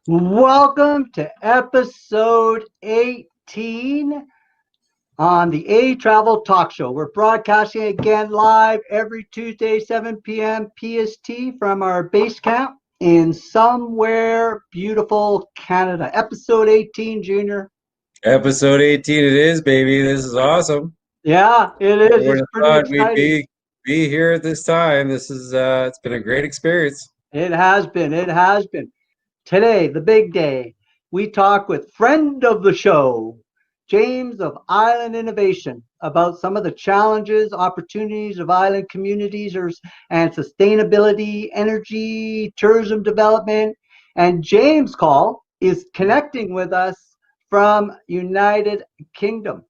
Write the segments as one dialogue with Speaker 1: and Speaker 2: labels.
Speaker 1: Welcome to episode 18 on the A Travel Talk Show. We're broadcasting again live every Tuesday, 7 p.m. PST from our base camp in somewhere beautiful Canada. Episode 18, Junior.
Speaker 2: Episode 18 it is, baby. This is awesome.
Speaker 1: Yeah, it
Speaker 2: I
Speaker 1: is.
Speaker 2: would
Speaker 1: It's
Speaker 2: have
Speaker 1: pretty
Speaker 2: thought we'd
Speaker 1: exciting.
Speaker 2: be here at this time. This is it's been a great experience.
Speaker 1: It has been. It has been. Today, the big day, we talk with friend of the show, James of Island Innovation, about some of the challenges, opportunities of island communities and sustainability, energy, tourism development. And James' call is connecting with us from United Kingdom.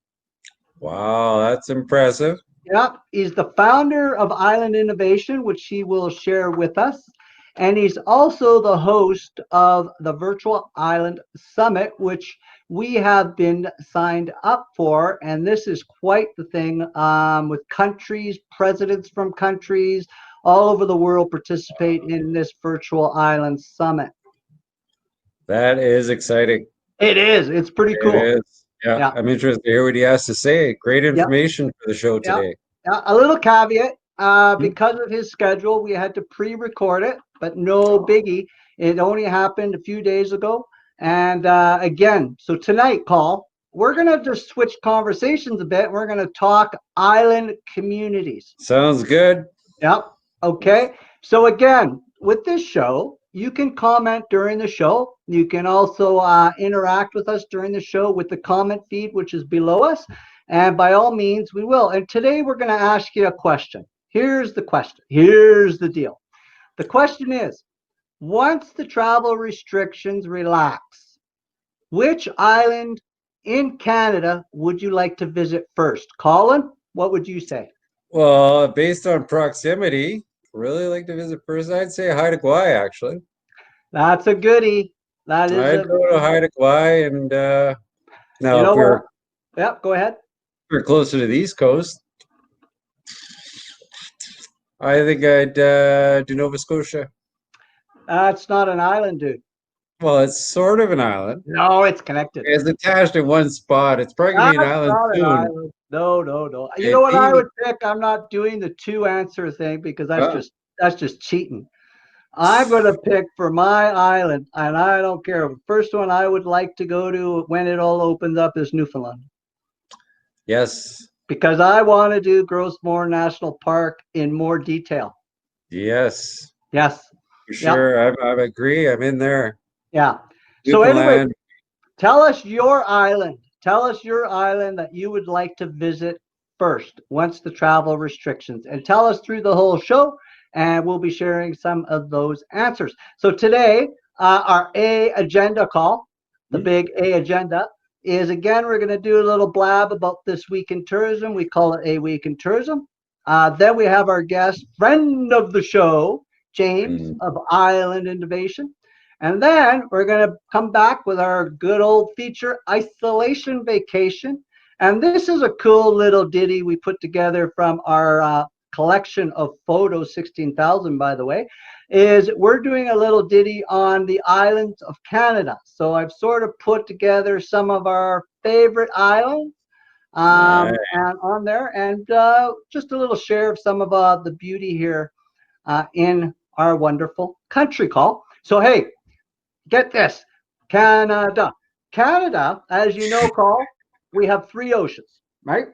Speaker 2: Wow, that's impressive.
Speaker 1: Yep, he's the founder of Island Innovation, which he will share with us. And he's also the host of the Virtual Island Summit, which we have been signed up for. And this is quite the thing with countries, presidents from countries all over the world participate in this Virtual Island Summit.
Speaker 2: That is exciting.
Speaker 1: It is. It's pretty
Speaker 2: It
Speaker 1: cool.
Speaker 2: is. Yeah,
Speaker 1: Yeah.
Speaker 2: I'm interested to hear what he has to say. Great
Speaker 1: Yep.
Speaker 2: information for the show
Speaker 1: Yep.
Speaker 2: today.
Speaker 1: A little caveat,
Speaker 2: Hmm.
Speaker 1: because of his schedule, we had to pre-record it, but no biggie. It only happened a few days ago. And again, so tonight, Paul, we're going to just switch conversations a bit. We're going to talk island communities.
Speaker 2: Sounds good.
Speaker 1: Yep. Okay. So again, with this show, you can comment during the show. You can also interact with us during the show with the comment feed, which is below us. And by all means, we will. And today we're going to ask you a question. Here's the question. Here's the deal. The question is, once the travel restrictions relax, which island in Canada would you like to visit first? Colin, what would you say?
Speaker 2: Well, based on proximity, really like to visit first. I'd say hi to Kauai, actually.
Speaker 1: That's a goodie. That is
Speaker 2: I'd
Speaker 1: a,
Speaker 2: go to hi to Kauai and
Speaker 1: you
Speaker 2: now
Speaker 1: know what? Yep, go ahead.
Speaker 2: if we're closer to the East Coast, I think I'd do Nova Scotia.
Speaker 1: That's not an island, dude.
Speaker 2: Well, it's sort of an island.
Speaker 1: No, it's connected.
Speaker 2: It's attached in one spot. It's probably gonna be an
Speaker 1: That's
Speaker 2: island
Speaker 1: not an
Speaker 2: soon.
Speaker 1: island. No, no, no. You know what I
Speaker 2: Maybe.
Speaker 1: would pick? I'm not doing the two answer thing because
Speaker 2: Uh,
Speaker 1: that's just cheating. I'm going to pick for my island, and I don't care. The first one I would like to go to when it all opens up is Newfoundland
Speaker 2: yes,
Speaker 1: because I want to do Grossmore National Park in more detail.
Speaker 2: yes,
Speaker 1: Yes.
Speaker 2: for
Speaker 1: Yep.
Speaker 2: sure. I agree. I'm in there.
Speaker 1: Yeah. So anyway,
Speaker 2: Newfoundland.
Speaker 1: tell us your island. Tell us your island that you would like to visit first once the travel restrictions, and tell us through the whole show, and we'll be sharing some of those answers. So today, our A agenda call, the
Speaker 2: Hmm?
Speaker 1: big A agenda, is again, we're going to do a little blab about this week in tourism. We call it A Week in Tourism. Then we have our guest, friend of the show, James
Speaker 2: Mm.
Speaker 1: of Island Innovation. And then we're going to come back with our good old feature, Isolation Vacation. And this is a cool little ditty we put together from our collection of photos, 16,000 by the way, is we're doing a little ditty on the islands of Canada. So I've sort of put together some of our favorite islands
Speaker 2: Nice.
Speaker 1: and on there, and just a little share of some of the beauty here in our wonderful country call. So, hey, get this, Canada. Canada, as you know, Carl, we have three oceans, right?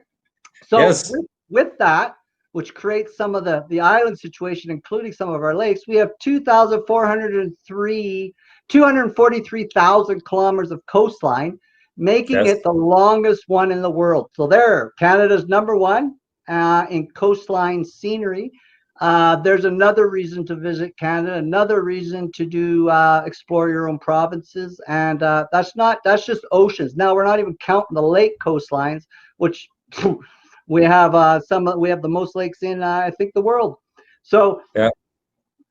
Speaker 1: So
Speaker 2: Yes.
Speaker 1: with that, which creates some of the island situation, including some of our lakes, we have 243,000 kilometers of coastline, making
Speaker 2: Yes.
Speaker 1: it the longest one in the world. So there, Canada's number one in coastline scenery. There's another reason to visit Canada, another reason to do explore your own provinces, and that's just oceans. Now we're not even counting the lake coastlines, which we have we have the most lakes in I think the world. So
Speaker 2: Yeah.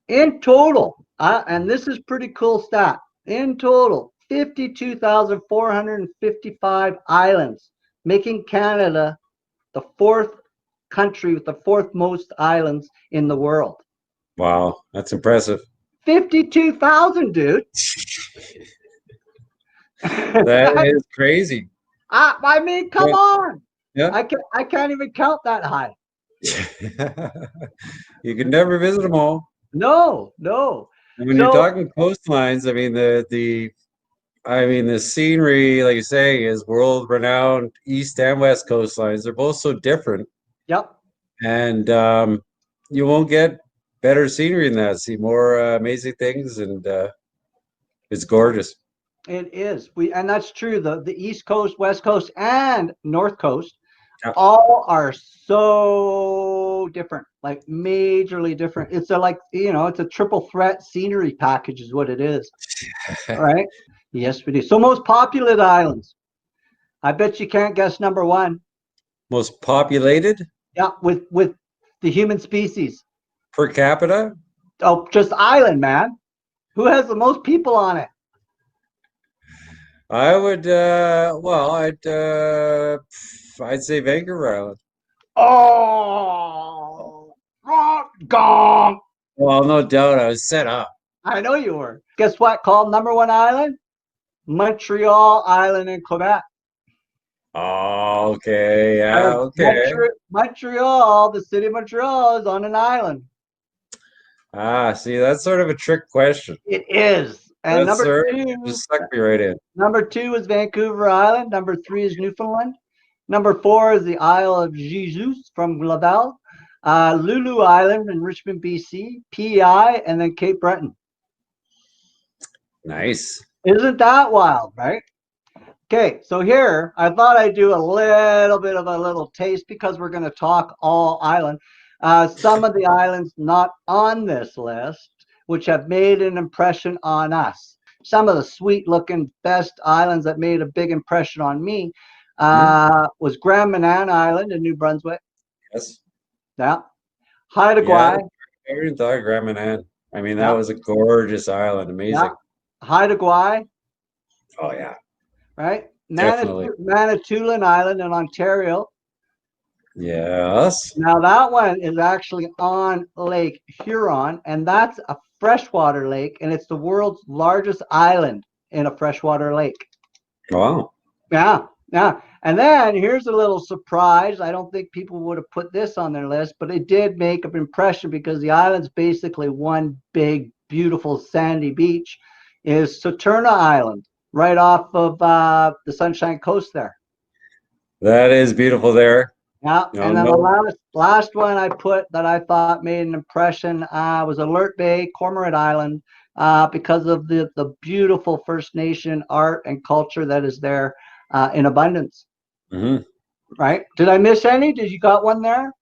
Speaker 1: in total, and this is pretty cool stat. In total, 52,455 islands, making Canada the fourth country with the fourth most islands in the world.
Speaker 2: Wow. That's impressive.
Speaker 1: 52,000, dude.
Speaker 2: That is crazy.
Speaker 1: I mean, come
Speaker 2: Yeah.
Speaker 1: on.
Speaker 2: Yeah.
Speaker 1: I can't even count that high.
Speaker 2: You can never visit them all.
Speaker 1: No, no.
Speaker 2: And when you're
Speaker 1: So,
Speaker 2: talking coastlines, I mean the scenery, like you say, is world renowned east and west coastlines. They're both so different,
Speaker 1: yep,
Speaker 2: and you won't get better scenery than that. See more amazing things, and it's gorgeous.
Speaker 1: it is. And that's true. The East Coast, West Coast, and North Coast
Speaker 2: Yeah.
Speaker 1: all are so different, like majorly different. It's a like, it's a triple threat scenery package is what it is. All right. Yes, we do. So most populated islands. I bet you can't guess number one.
Speaker 2: Most populated
Speaker 1: Yeah, with the human species.
Speaker 2: per capita?
Speaker 1: Oh, just island, man. Who has the most people on it?
Speaker 2: I would I'd say Vancouver Island.
Speaker 1: Oh, wrong. Gong.
Speaker 2: Well, no doubt I was set up.
Speaker 1: I know you were. Guess what? Called number one island? Montreal Island in Quebec.
Speaker 2: Oh, okay, yeah, okay.
Speaker 1: Montreal, the city of Montreal is on an island.
Speaker 2: Ah, see, that's sort of a trick question.
Speaker 1: It is. And
Speaker 2: That's sort of just sucked me right in.
Speaker 1: number two is Vancouver Island. Number three is Newfoundland. Number four is the Isle of Jesus from Laval. Lulu Island in Richmond, BC, PEI, and then Cape Breton.
Speaker 2: Nice.
Speaker 1: Isn't that wild, right? Okay, so here I thought I'd do a little bit of a little taste because we're going to talk all island. Some of the islands not on this list, which have made an impression on us. Some of the sweet looking best islands that made a big impression on me was Grand Manan Island in New Brunswick.
Speaker 2: Yes.
Speaker 1: Yeah. Haida
Speaker 2: Yeah,
Speaker 1: Gwaii.
Speaker 2: I even thought of Grand Manan. I mean, that
Speaker 1: Yeah.
Speaker 2: was a gorgeous island.
Speaker 1: Yeah.
Speaker 2: Amazing.
Speaker 1: Haida Gwaii,
Speaker 2: Oh yeah,
Speaker 1: right?
Speaker 2: definitely.
Speaker 1: Manitoulin Island in Ontario.
Speaker 2: Yes.
Speaker 1: Now that one is actually on Lake Huron, and that's a freshwater lake, and it's the world's largest island in a freshwater lake.
Speaker 2: Wow.
Speaker 1: Yeah, yeah. And then here's a little surprise. I don't think people would have put this on their list, but it did make an impression because the island's basically one big, beautiful sandy beach. Is Saturna Island, right off of the Sunshine Coast there.
Speaker 2: That is beautiful there.
Speaker 1: Yeah,
Speaker 2: No,
Speaker 1: and then the
Speaker 2: no.
Speaker 1: last one I put that I thought made an impression was Alert Bay, Cormorant Island, because of the beautiful First Nation art and culture that is there in abundance.
Speaker 2: Hmm.
Speaker 1: Right? Did I miss any? Did you got one there?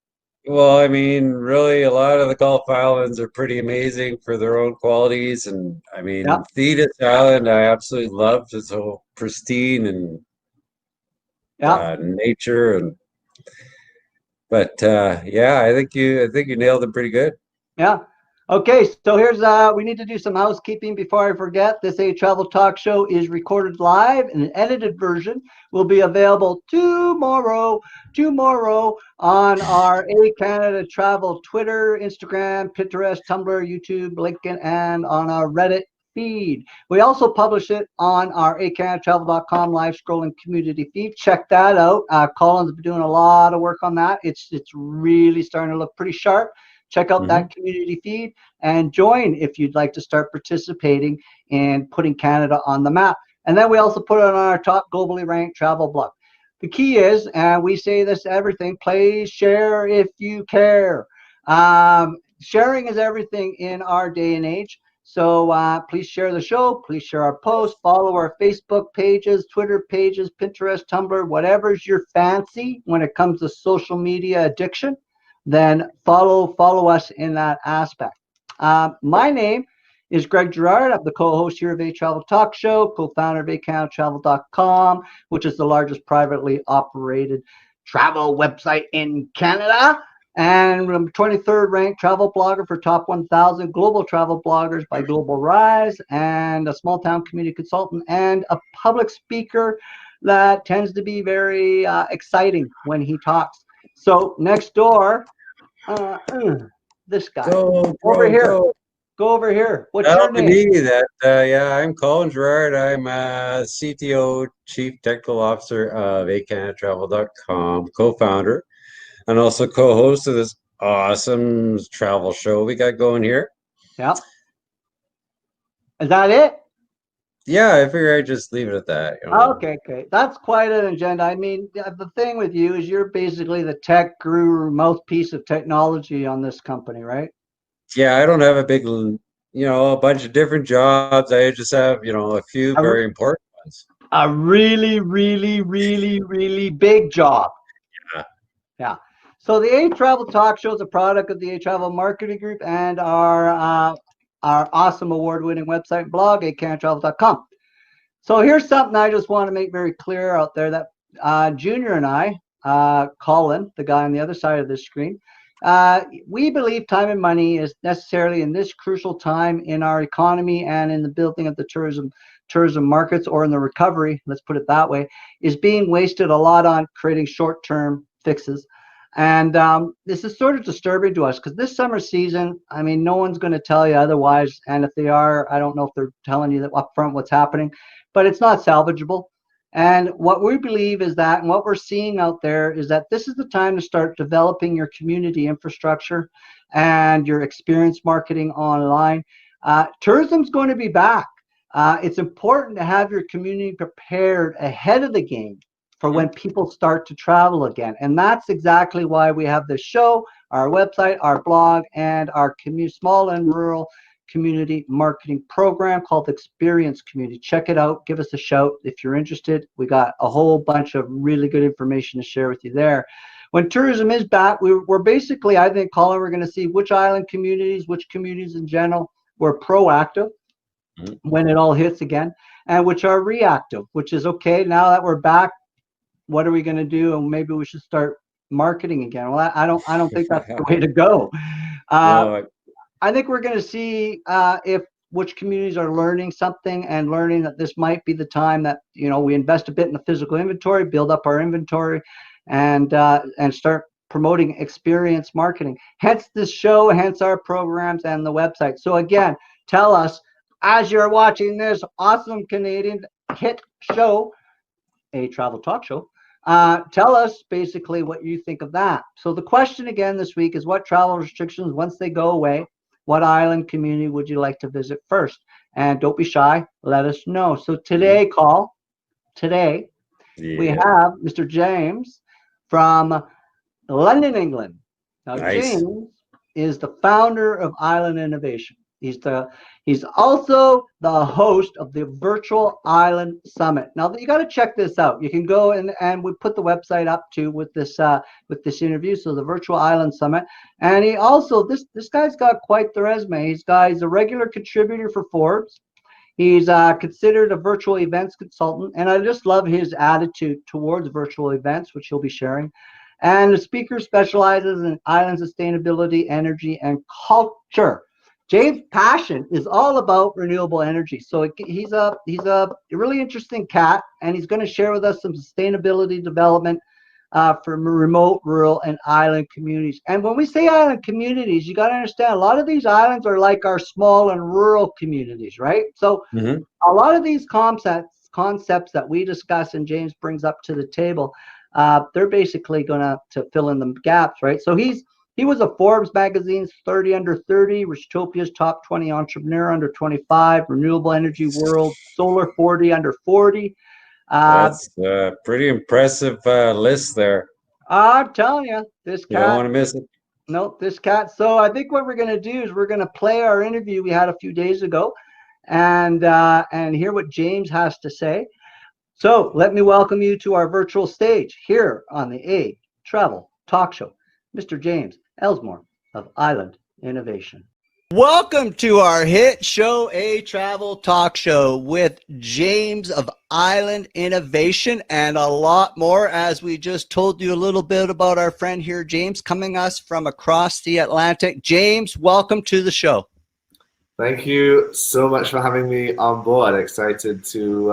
Speaker 2: Well, I mean, really, a lot of the Gulf Islands are pretty amazing for their own qualities, and I
Speaker 1: Yeah,
Speaker 2: mean, Thetis Island, I absolutely loved. It's so pristine and
Speaker 1: yeah,
Speaker 2: nature, and but yeah, I think you nailed it pretty good.
Speaker 1: yeah. Okay, so here's we need to do some housekeeping before I forget. This A Travel Talk Show is recorded live, and an edited version will be available tomorrow on our A Canada Travel Twitter, Instagram, Pinterest, Tumblr, YouTube, LinkedIn, and on our Reddit feed. We also publish it on our ehCanadaTravel.com live scrolling community feed. Check that out. Colin's been doing a lot of work on that. It's really starting to look pretty sharp. Check out
Speaker 2: Hmm.
Speaker 1: that community feed and join if you'd like to start participating in putting Canada on the map. And then we also put it on our top globally ranked travel blog. The key is, and we say this to everything, please share if you care. Sharing is everything in our day and age. So please share the show. Please share our posts. Follow our Facebook pages, Twitter pages, Pinterest, Tumblr, whatever's your fancy when it comes to social media addiction. Then follow us in that aspect. My name is Greg Gerard. I'm the co-host here of A Travel Talk Show, co-founder of ehCanadaTravel.com, which is the largest privately operated travel website in Canada. And I'm 23rd ranked travel blogger for top 1,000 global travel bloggers by Global Rise, and a small town community consultant and a public speaker that tends to be very exciting when he talks. So next door, this guy
Speaker 2: Go,
Speaker 1: over
Speaker 2: bro,
Speaker 1: here.
Speaker 2: go.
Speaker 1: go over here. What's
Speaker 2: That'll
Speaker 1: your
Speaker 2: be
Speaker 1: name?
Speaker 2: me. Yeah, I'm Colin Gerard. I'm CTO, Chief Technical Officer of ehCanadaTravel.com, co-founder, and also co-host of this awesome travel show we got going here.
Speaker 1: Yeah. Is that it?
Speaker 2: Yeah, I figure I'd just leave it at that.
Speaker 1: Okay, okay. That's quite an agenda. I mean, the thing with you is you're basically the tech guru mouthpiece of technology on this company, right?
Speaker 2: Yeah, I don't have a a bunch of different jobs. I just have, a few
Speaker 1: A,
Speaker 2: very important ones.
Speaker 1: a really, really, really, really big job.
Speaker 2: Yeah.
Speaker 1: Yeah. So the A Travel Talk Show is a product of the A Travel Marketing Group and our awesome award-winning website and blog, ehCanadaTravel.com. So here's something I just want to make very clear out there that Junior and I, Colin, the guy on the other side of this screen, we believe time and money is necessarily in this crucial time in our economy and in the building of the tourism markets, or in the recovery, let's put it that way, is being wasted a lot on creating short-term fixes. And this is sort of disturbing to us because this summer season, I mean, no one's going to tell you otherwise. And if they are, I don't know if they're telling you that up front what's happening, but it's not salvageable. And what we believe is that, and what we're seeing out there is that this is the time to start developing your community infrastructure and your experience marketing online. Tourism's going to be back. It's important to have your community prepared ahead of the game for when people start to travel again. And that's exactly why we have this show, our website, our blog, and our small and rural community marketing program called Experience Community. Check it out. Give us a shout if you're interested. We got a whole bunch of really good information to share with you there. When tourism is back, we're basically, I think, Colin, we're going to see which island communities, which communities in general were proactive when it all hits again, and which are reactive, which is okay. Now that we're back, what are we going to do? And maybe we should start marketing again. Well, I don't think that's the way to go.
Speaker 2: No,
Speaker 1: I think we're going to see if which communities are learning something and learning that this might be the time that we invest a bit in the physical inventory, build up our inventory, and start promoting experience marketing. Hence this show, hence our programs and the website. So again, tell us as you're watching this awesome Canadian hit show, A Travel Talk Show. Tell us basically what you think of that. So the question again this week is, what travel restrictions, once they go away, what island community would you like to visit first? And don't be shy, let us know. So today, we
Speaker 2: yeah,
Speaker 1: have Mr. James from London, England. Now,
Speaker 2: nice.
Speaker 1: James is the founder of Island Innovation. He's also the host of the Virtual Island Summit. Now you got to check this out. You can go and we put the website up too with this interview. So the Virtual Island Summit, and he also this guy's got quite the resume. He's a regular contributor for Forbes. He's considered a virtual events consultant, and I just love his attitude towards virtual events, which he'll be sharing. And the speaker specializes in island sustainability, energy, and culture. James' passion is all about renewable energy. So he's a really interesting cat, and he's going to share with us some sustainability development for remote, rural, and island communities. And when we say island communities, you got to understand a lot of these islands are like our small and rural communities, right? So a lot of these concepts that we discuss and James brings up to the table, they're basically going to fill in the gaps, right? So he was a Forbes magazine's 30 under 30, Richotopia's top 20 entrepreneur under 25, Renewable Energy World, Solar 40 under 40.
Speaker 2: That's a pretty impressive list there.
Speaker 1: I'm telling you, this
Speaker 2: You don't
Speaker 1: cat,
Speaker 2: want to miss it.
Speaker 1: nope, this cat. So I think what we're going to do is we're going to play our interview we had a few days ago and hear what James has to say. So let me welcome you to our virtual stage here on the A Travel Talk Show, Mr. James Ellsmoor of Island Innovation. Welcome to our hit show, A Travel Talk Show, with James of Island Innovation and a lot more. As we just told you a little bit about our friend here, James, coming us from across the Atlantic. James, welcome to the show.
Speaker 3: Thank you so much for having me on board. Excited to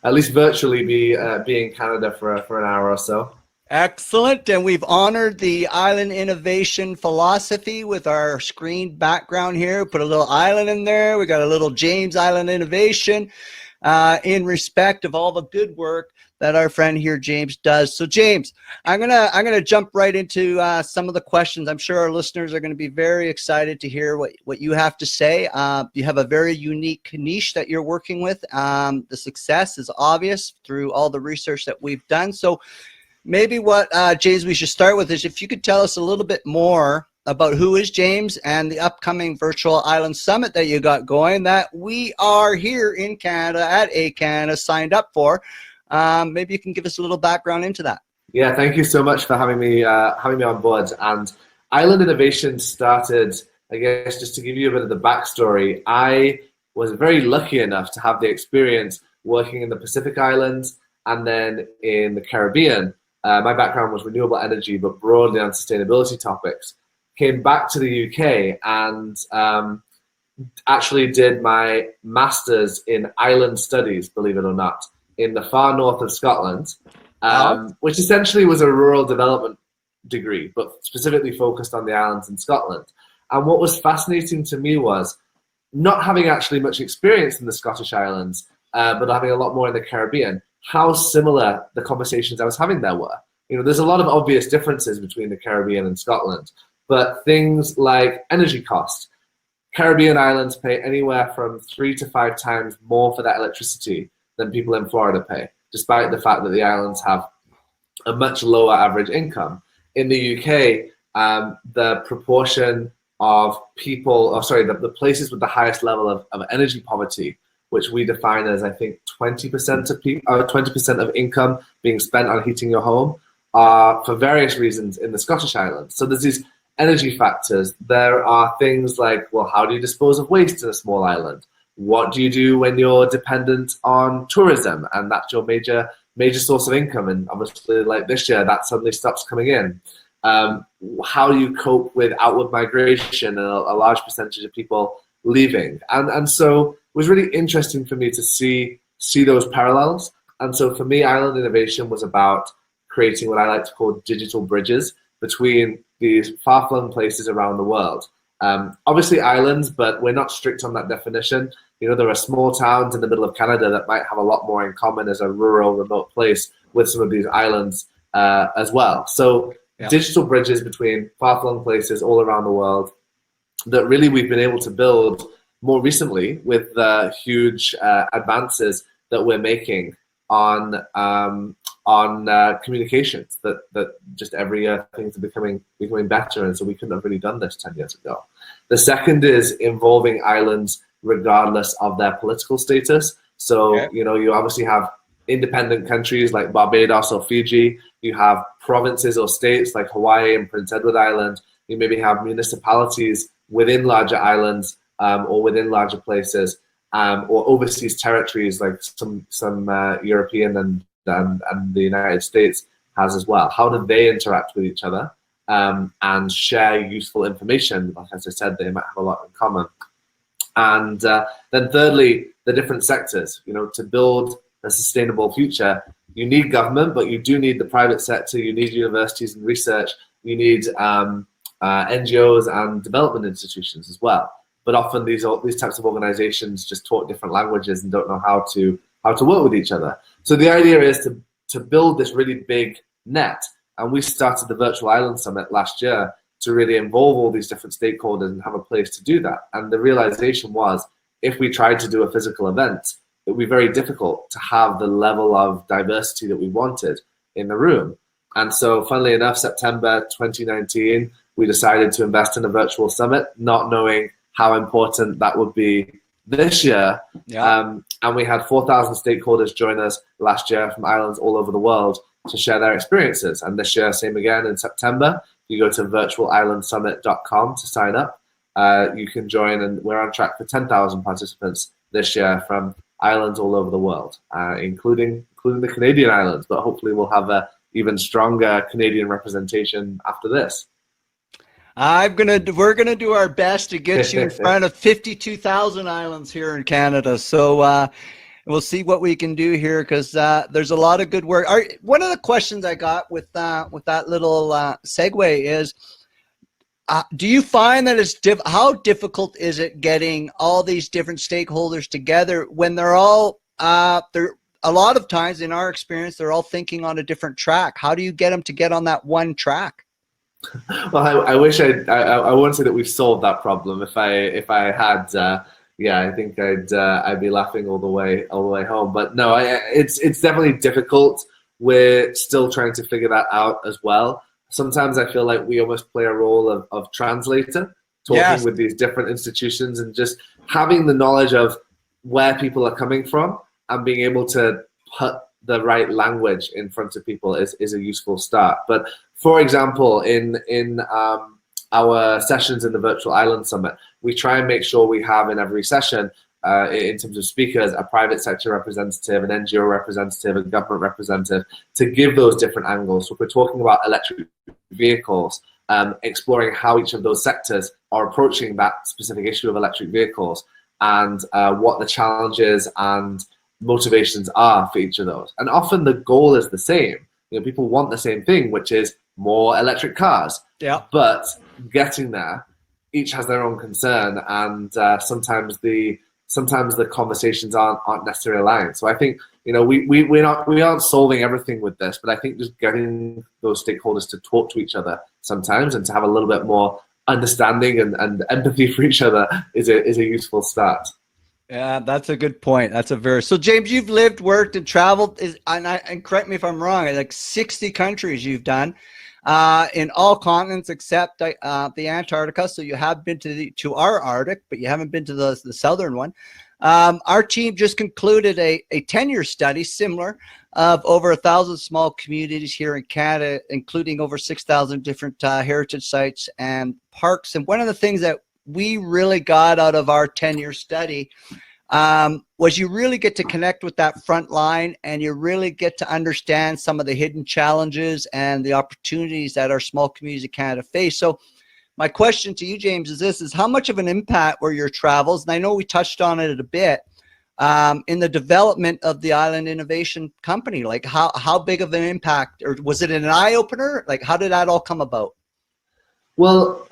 Speaker 3: at least virtually be in Canada for an hour or so.
Speaker 1: Excellent. And we've honored the island innovation philosophy with our screen background here. Put a little island in there. We got a little James Island Innovation in respect of all the good work that our friend here, James, does. So James, I'm gonna jump right into some of the questions. I'm sure our listeners are going to be very excited to hear what you have to say. You have a very unique niche that you're working with. The success is obvious through all the research that we've done. So maybe what, James, we should start with is if you could tell us a little bit more about who is James and the upcoming Virtual Island Summit that you got going that we are here in Canada at ehCanada signed up for. Maybe you can give us a little background into that.
Speaker 3: Yeah, thank you so much for having me on board. And Island Innovation started, I guess, just to give you a bit of the backstory. I was very lucky enough to have the experience working in the Pacific Islands and then in the Caribbean. My background was renewable energy, but broadly on sustainability topics. Came back to the UK and actually did my master's in island studies, believe it or not, in the far north of Scotland, which essentially was a rural development degree, but specifically focused on the islands in Scotland. And what was fascinating to me was not having actually much experience in the Scottish Islands, but having a lot more in the Caribbean, how similar the conversations I was having there were. You know, there's a lot of obvious differences between the Caribbean and Scotland, but things like energy cost. Caribbean islands pay anywhere from 3 to 5 times more for that electricity than people in Florida pay, despite the fact that the islands have a much lower average income. In the UK, the proportion of people, the places with the highest level of energy poverty, which we define as, I think, 20% of people, 20% of income being spent on heating your home, are for various reasons in the Scottish Islands. So there's these energy factors. There are things like, well, how do you dispose of waste in a small island? What do you do when you're dependent on tourism and that's your major source of income? And obviously, like this year, that suddenly stops coming in. How do you cope with outward migration and a large percentage of people leaving? And so it was really interesting for me to see those parallels. And so for me, Island Innovation was about creating what I like to call digital bridges between these far-flung places around the world. Obviously islands, but we're not strict on that definition. You know, there are small towns in the middle of Canada that might have a lot more in common as a rural, remote place with some of these islands as well. So digital bridges between far-flung places all around the world that really we've been able to build more recently with the huge advances that we're making on communications, that just every year things are becoming better, and so we couldn't have really done this 10 years ago. The second is involving islands regardless of their political status. So, you know, you obviously have independent countries like Barbados or Fiji. You have provinces or states like Hawaii and Prince Edward Island. You maybe have municipalities within larger islands or within larger places, or overseas territories like some European and the United States has as well. How do they interact with each other and share useful information? Like as I said, they might have a lot in common. And then thirdly, the different sectors. You know, to build a sustainable future, you need government, but you do need the private sector. You need universities and research. You need NGOs and development institutions as well. But often these types of organizations just talk different languages and don't know how to work with each other. So the idea is to build this really big net. And we started the Virtual Island Summit last year to really involve all these different stakeholders and have a place to do that. And the realization was, if we tried to do a physical event, it would be very difficult to have the level of diversity that we wanted in the room. And so funnily enough, September 2019, we decided to invest in a virtual summit, not knowing how important that would be this year. And we had 4,000 stakeholders join us last year from islands all over the world to share their experiences. And this year, same again in September. You go to virtualislandsummit.com to sign up. You can join, and we're on track for 10,000 participants this year from islands all over the world, including the Canadian islands. But hopefully we'll have a even stronger Canadian representation after this.
Speaker 1: We're gonna do our best to get you in front of 52,000 islands here in Canada. So we'll see what we can do here, because there's a lot of good work. One of the questions I got with that little segue is, do you find that it's how difficult is it getting all these different stakeholders together when they're all they're a lot of times, in our experience, they're all thinking on a different track? How do you get them to get on that one track?
Speaker 3: Well, I wish I won't say that we've solved that problem. If I had, I think I'd be laughing all the way home. But no, it's definitely difficult. We're still trying to figure that out as well. Sometimes I feel like we almost play a role of translator, talking with these different institutions and just having the knowledge of where people are coming from and being able to put the right language in front of people is a useful start. But for example, in our sessions in the Virtual Island Summit, we try and make sure we have in every session, in terms of speakers, a private sector representative, an NGO representative, a government representative, to give those different angles. So if we're talking about electric vehicles, exploring how each of those sectors are approaching that specific issue of electric vehicles, and what the challenges and motivations are for each of those. And often the goal is the same. People want the same thing, which is more electric cars. Yeah. But getting there, each has their own concern, and sometimes the conversations aren't necessarily aligned. So I think we aren't solving everything with this, but I think just getting those stakeholders to talk to each other sometimes and to have a little bit more understanding and empathy for each other is a useful start.
Speaker 1: Yeah, that's a good point. So James, you've lived, worked, and traveled, and correct me if I'm wrong, like 60 countries you've done, in all continents except the Antarctica. So you have been to our Arctic, but you haven't been to the southern one. Our team just concluded a 10-year study similar of over 1,000 small communities here in Canada, including over 6,000 different heritage sites and parks. And one of the things that we really got out of our 10-year study was you really get to connect with that front line, and you really get to understand some of the hidden challenges and the opportunities that our small communities of Canada face. So my question to you, James, is how much of an impact were your travels, and I know we touched on it a bit, in the development of the Island Innovation Company? Like how big of an impact, or was it an eye-opener? Like, how did that all come about?
Speaker 3: Well,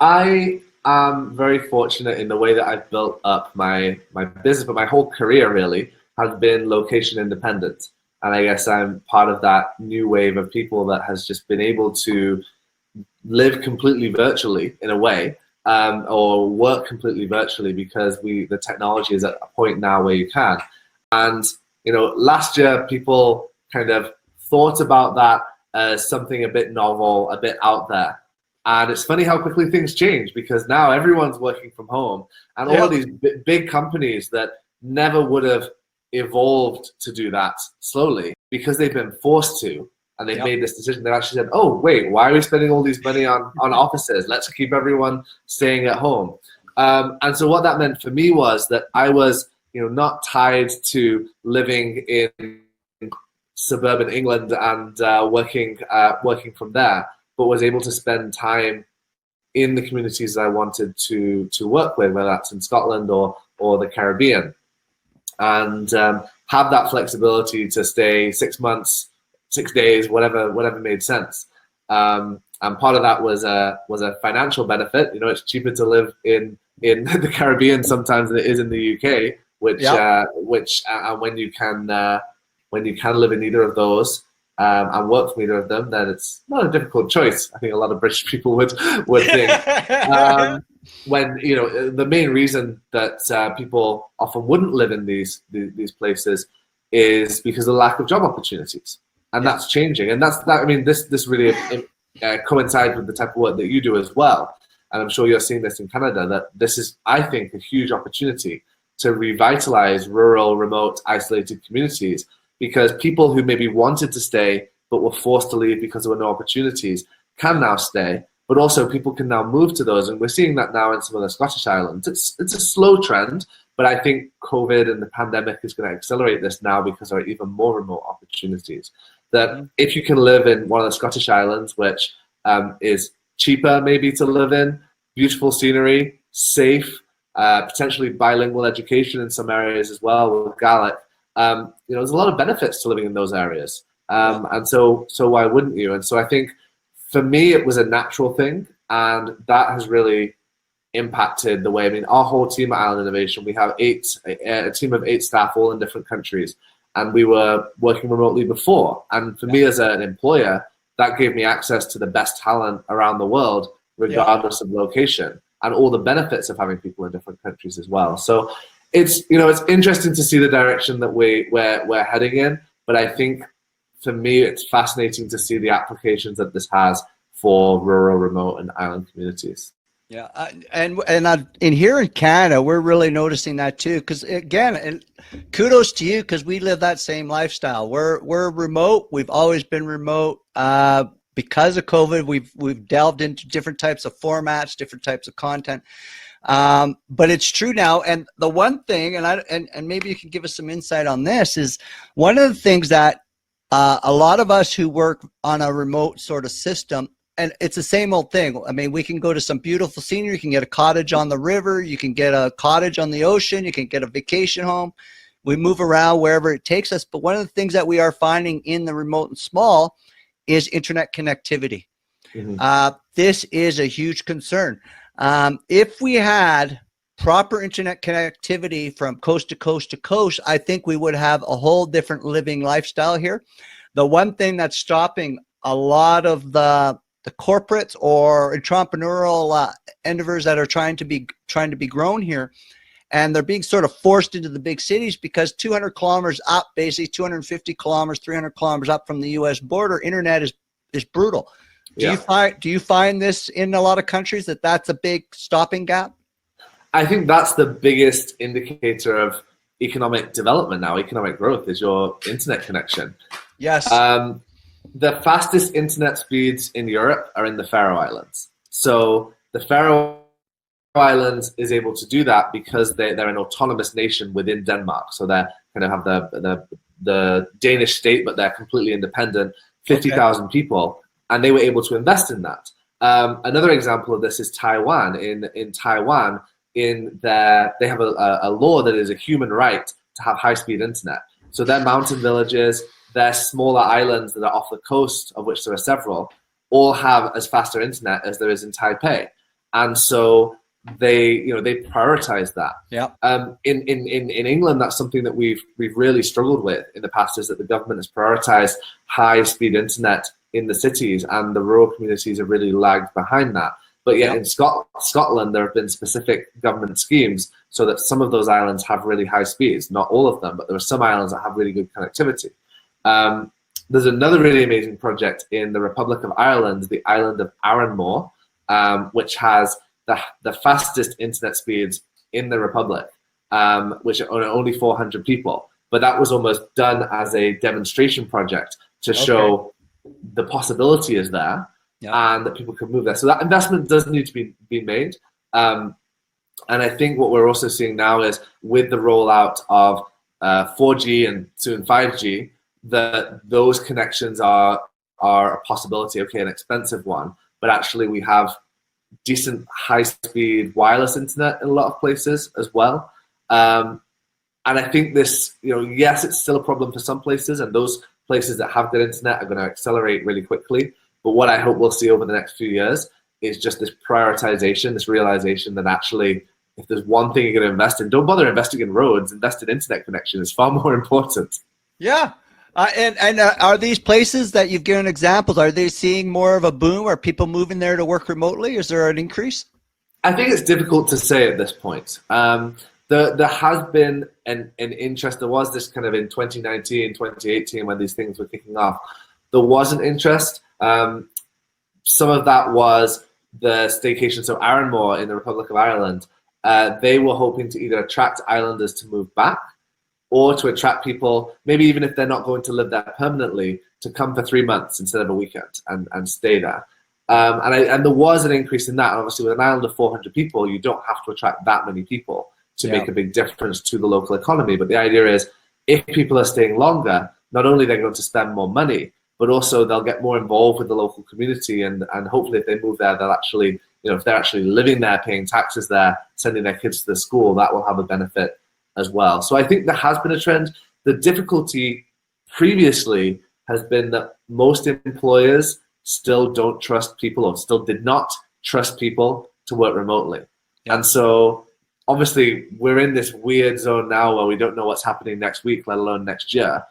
Speaker 3: I'm very fortunate in the way that I've built up my business, but my whole career really has been location independent. And I guess I'm part of that new wave of people that has just been able to live completely virtually in a way, or work completely virtually, because the technology is at a point now where you can. And last year people kind of thought about that as something a bit novel, a bit out there. And it's funny how quickly things change, because now everyone's working from home, and all of these big companies that never would have evolved to do that slowly, because they've been forced to, and they've made this decision. They actually said, oh, wait, why are we spending all this money on offices? Let's keep everyone staying at home. And so what that meant for me was that I was not tied to living in suburban England and working from there, but was able to spend time in the communities I wanted to work with, whether that's in Scotland or the Caribbean, and have that flexibility to stay 6 months, 6 days, whatever made sense. And part of that was a financial benefit. It's cheaper to live in the Caribbean sometimes than it is in the UK, which when you can live in either of those, and work from either of them, then it's not a difficult choice. I think a lot of British people would think. When the main reason that people often wouldn't live in these places is because of the lack of job opportunities, and that's changing. And this really coincides with the type of work that you do as well. And I'm sure you're seeing this in Canada, that this is, I think, a huge opportunity to revitalize rural, remote, isolated communities. Because people who maybe wanted to stay but were forced to leave because there were no opportunities can now stay, but also people can now move to those. And we're seeing that now in some of the Scottish islands. It's a slow trend, but I think COVID and the pandemic is going to accelerate this now, because there are even more remote opportunities. That if you can live in one of the Scottish islands, which is cheaper maybe to live in, beautiful scenery, safe, potentially bilingual education in some areas as well with Gaelic, there's a lot of benefits to living in those areas. And so why wouldn't you? And so I think for me, it was a natural thing, and that has really impacted the way. I mean, our whole team at Island Innovation, we have a team of 8 staff, all in different countries, and we were working remotely before. And for me as an employer, that gave me access to the best talent around the world, regardless of location, and all the benefits of having people in different countries as well. So it's interesting to see the direction that we're heading in, but I think for me, it's fascinating to see the applications that this has for rural, remote, and island communities.
Speaker 1: Yeah, and in here in Canada, we're really noticing that too. Because again, and kudos to you, because we live that same lifestyle. We're remote. We've always been remote. Because of COVID, we've delved into different types of formats, different types of content. But it's true now. And the one thing, and maybe you can give us some insight on this, is one of the things that a lot of us who work on a remote sort of system. And it's the same old thing. I mean, we can go to some beautiful scenery. You can get a cottage on the river. You can get a cottage on the ocean. You can get a vacation home. We move around wherever it takes us. But one of the things that we are finding in the remote and small is internet connectivity. This is a huge concern. If we had proper internet connectivity from coast to coast to coast, I think we would have a whole different living lifestyle here. The one thing that's stopping a lot of the corporates or entrepreneurial endeavors that are trying to be grown here, and they're being sort of forced into the big cities because 200 kilometers up, basically 250 kilometers, 300 kilometers up from the U.S. border, internet is brutal. Do you find this in a lot of countries that's a big stopping gap?
Speaker 3: I think that's the biggest indicator of economic development now. Economic growth is your internet connection.
Speaker 1: Yes.
Speaker 3: The fastest internet speeds in Europe are in the Faroe Islands. So the Faroe Islands is able to do that because they're an autonomous nation within Denmark. So they kind of have the Danish state, but they're completely independent, 50,000 people, and they were able to invest in that. Another example of this is Taiwan. In Taiwan, they have a law that is a human right to have high-speed internet. So their mountain villages, their smaller islands that are off the coast, of which there are several, all have as faster internet as there is in Taipei, and so they prioritize that.
Speaker 1: Yeah.
Speaker 3: In England, that's something that we've really struggled with in the past, is that the government has prioritized high-speed internet in the cities, and the rural communities have really lagged behind that. But yet in Scotland, there have been specific government schemes so that some of those islands have really high speeds. Not all of them, but there are some islands that have really good connectivity. There's another really amazing project in the Republic of Ireland, the island of Ellsmoor, which has the fastest internet speeds in the Republic, which are only 400 people. But that was almost done as a demonstration project to show the possibility is there and that people can move there. So that investment does need to be made. And I think what we're also seeing now is with the rollout of 4G and soon 5G, that those connections are a possibility. Okay, an expensive one, but actually we have decent high-speed wireless internet in a lot of places as well. And I think this, yes, it's still a problem for some places, and those places that have good internet are going to accelerate really quickly. But what I hope we'll see over the next few years is just this prioritization, this realization that actually, if there's one thing you're going to invest in, don't bother investing in roads, invest in internet connection. It's far more important.
Speaker 1: Yeah. And are these places that you've given examples, are they seeing more of a boom? Are people moving there to work remotely? Is there an increase?
Speaker 3: I think it's difficult to say at this point. There has been an interest. There was this kind of in 2019, 2018, when these things were kicking off. There was an interest. Some of that was the staycation. So Ellsmoor in the Republic of Ireland, they were hoping to either attract islanders to move back, or to attract people, maybe even if they're not going to live there permanently, to come for 3 months instead of a weekend and stay there. And there was an increase in that. And obviously, with an island of 400 people, you don't have to attract that many people to make a big difference to the local economy. But the idea is, if people are staying longer, not only they're going to spend more money, but also they'll get more involved with the local community. And hopefully, if they move there, they'll actually, if they're actually living there, paying taxes there, sending their kids to the school, that will have a benefit as well. So I think there has been a trend. The difficulty previously has been that most employers still don't trust people, or still did not trust people to work remotely.
Speaker 1: Yeah.
Speaker 3: And so obviously we're in this weird zone now where we don't know what's happening next week, let alone next year.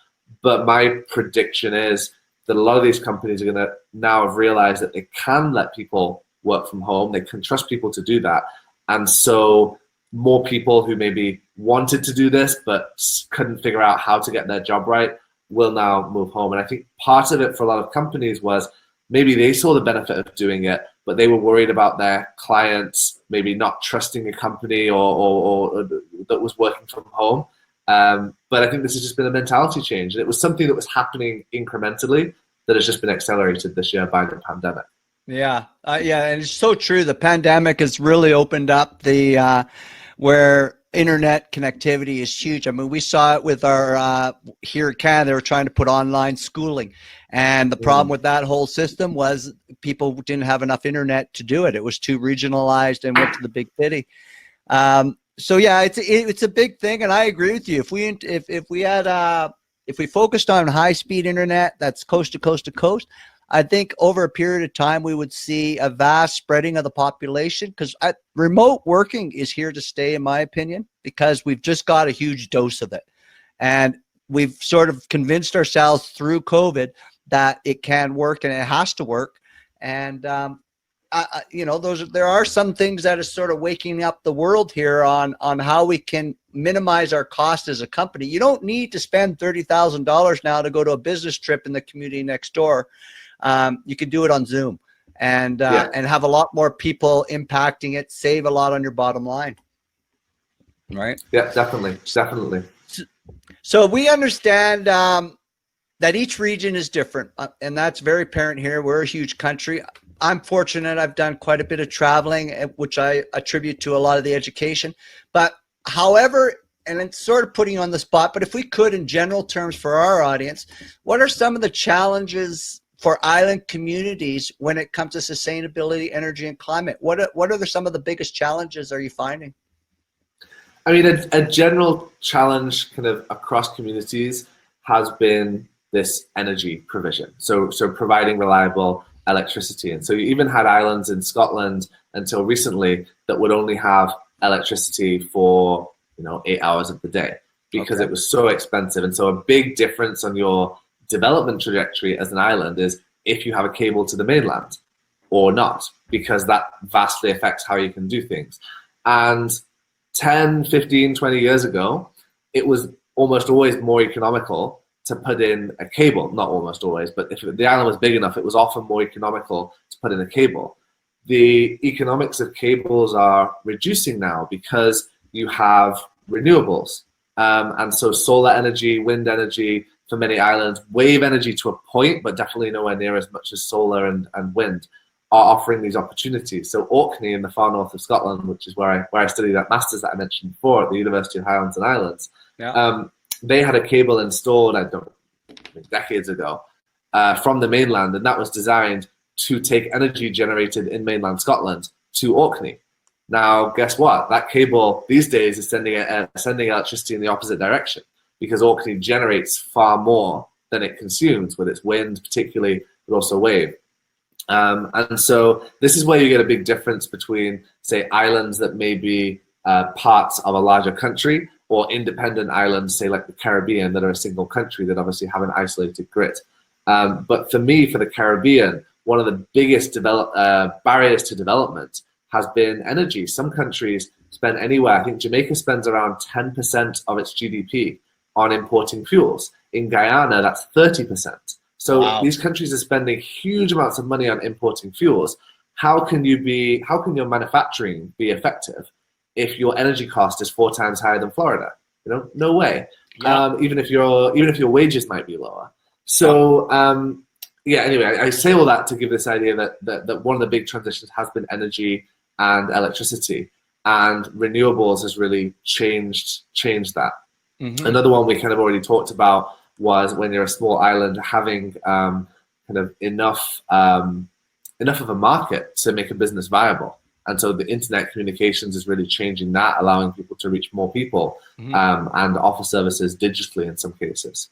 Speaker 3: But my prediction is that a lot of these companies are going to now have realized that they can let people work from home. They can trust people to do that. And so more people who maybe wanted to do this but couldn't figure out how to get their job right will now move home. And I think part of it for a lot of companies was maybe they saw the benefit of doing it, but they were worried about their clients maybe not trusting a company or that was working from home. But I think this has just been a mentality change. And it was something that was happening incrementally that has just been accelerated this year by the pandemic.
Speaker 1: Yeah, and it's so true. The pandemic has really opened up the where internet connectivity is huge. I mean, we saw it with our here in Canada. They were trying to put online schooling, and the problem with that whole system was people didn't have enough internet to do it. It was too regionalized and went to the big city. So yeah, it's a big thing, and I agree with you. If we focused on high speed internet that's coast to coast to coast, I think over a period of time, we would see a vast spreading of the population, because remote working is here to stay, in my opinion, because we've just got a huge dose of it. And we've sort of convinced ourselves through COVID that it can work and it has to work. And, there are some things that are sort of waking up the world here on how we can minimize our cost as a company. You don't need to spend $30,000 now to go to a business trip in the community next door. You can do it on Zoom and have a lot more people impacting it, save a lot on your bottom line. Right?
Speaker 3: Yeah, definitely.
Speaker 1: So we understand that each region is different, and that's very apparent here. We're a huge country. I'm fortunate. I've done quite a bit of traveling, which I attribute to a lot of the education. But however, and it's sort of putting you on the spot, but if we could, in general terms for our audience, what are some of the challenges for island communities when it comes to sustainability, energy, and climate? What are some of the biggest challenges are you finding?
Speaker 3: I mean, a general challenge kind of across communities has been this energy provision. So providing reliable electricity. And so you even had islands in Scotland until recently that would only have electricity for 8 hours of the day because it was so expensive. And so a big difference on your development trajectory as an island is if you have a cable to the mainland or not, because that vastly affects how you can do things. And 10, 15, 20 years ago, it was almost always more economical to put in a cable. Not almost always, but if the island was big enough, it was often more economical to put in a cable. The economics of cables are reducing now because you have renewables. And so solar energy, wind energy for many islands, wave energy to a point, but definitely nowhere near as much as solar and wind, are offering these opportunities. So Orkney in the far north of Scotland, which is where I studied that master's that I mentioned before at the University of Highlands and Islands, they had a cable installed, decades ago, from the mainland, and that was designed to take energy generated in mainland Scotland to Orkney. Now, guess what? That cable these days is sending electricity in the opposite direction because Orkney generates far more than it consumes with its wind, particularly, but also wave. And so this is where you get a big difference between, say, islands that may be parts of a larger country or independent islands, say like the Caribbean, that are a single country that obviously have an isolated grid. But for me, for the Caribbean, one of the biggest barriers to development has been energy. Some countries spend anywhere, I think Jamaica spends around 10% of its GDP on importing fuels. In Guyana, that's 30%. So these countries are spending huge amounts of money on importing fuels. How can your manufacturing be effective if your energy cost is 4 times higher than Florida? No way. Yeah. Even if your wages might be lower. So anyway, I say all that to give this idea that one of the big transitions has been energy and electricity, and renewables has really changed that. Mm-hmm. Another one we kind of already talked about was when you're a small island, having kind of enough of a market to make a business viable. And so the internet communications is really changing that, allowing people to reach more people and offer services digitally in some cases.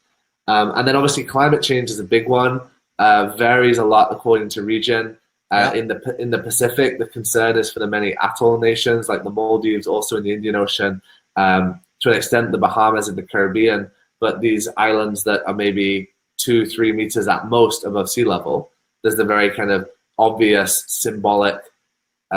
Speaker 3: And then obviously climate change is a big one, varies a lot according to region. In the Pacific, the concern is for the many atoll nations like the Maldives, also in the Indian Ocean, to an extent the Bahamas in the Caribbean, but these islands that are maybe 2-3 meters at most above sea level. There's the very kind of obvious symbolic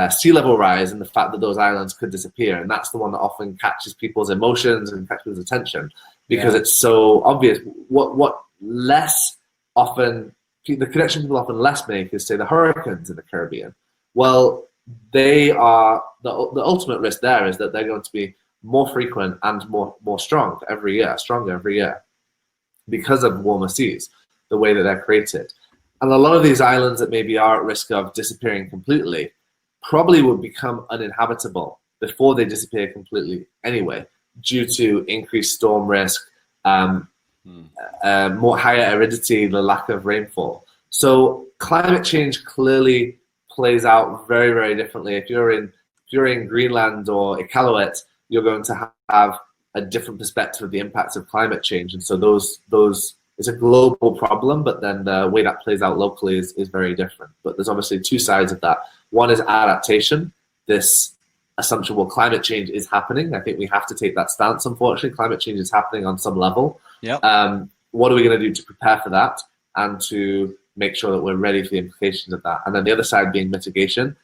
Speaker 3: sea level rise and the fact that those islands could disappear. And that's the one that often catches people's emotions and catches people's attention because it's so obvious. What less often, the connection people often less make is, say, the hurricanes in the Caribbean. Well, they are, the ultimate risk there is that they're going to be more frequent and more stronger every year because of warmer seas, the way that they're created. And a lot of these islands that maybe are at risk of disappearing completely probably would become uninhabitable before they disappear completely anyway, due to increased storm risk, more higher aridity, the lack of rainfall. So climate change clearly plays out very, very differently. If you're in Greenland or Iqaluit, you're going to have a different perspective of the impacts of climate change. And so those it's a global problem, but then the way that plays out locally is very different. But there's obviously two sides of that. One is adaptation, this assumption, well, climate change is happening. I think we have to take that stance, unfortunately. Climate change is happening on some level. What are we going to do to prepare for that and to make sure that we're ready for the implications of that? And then the other side being mitigation.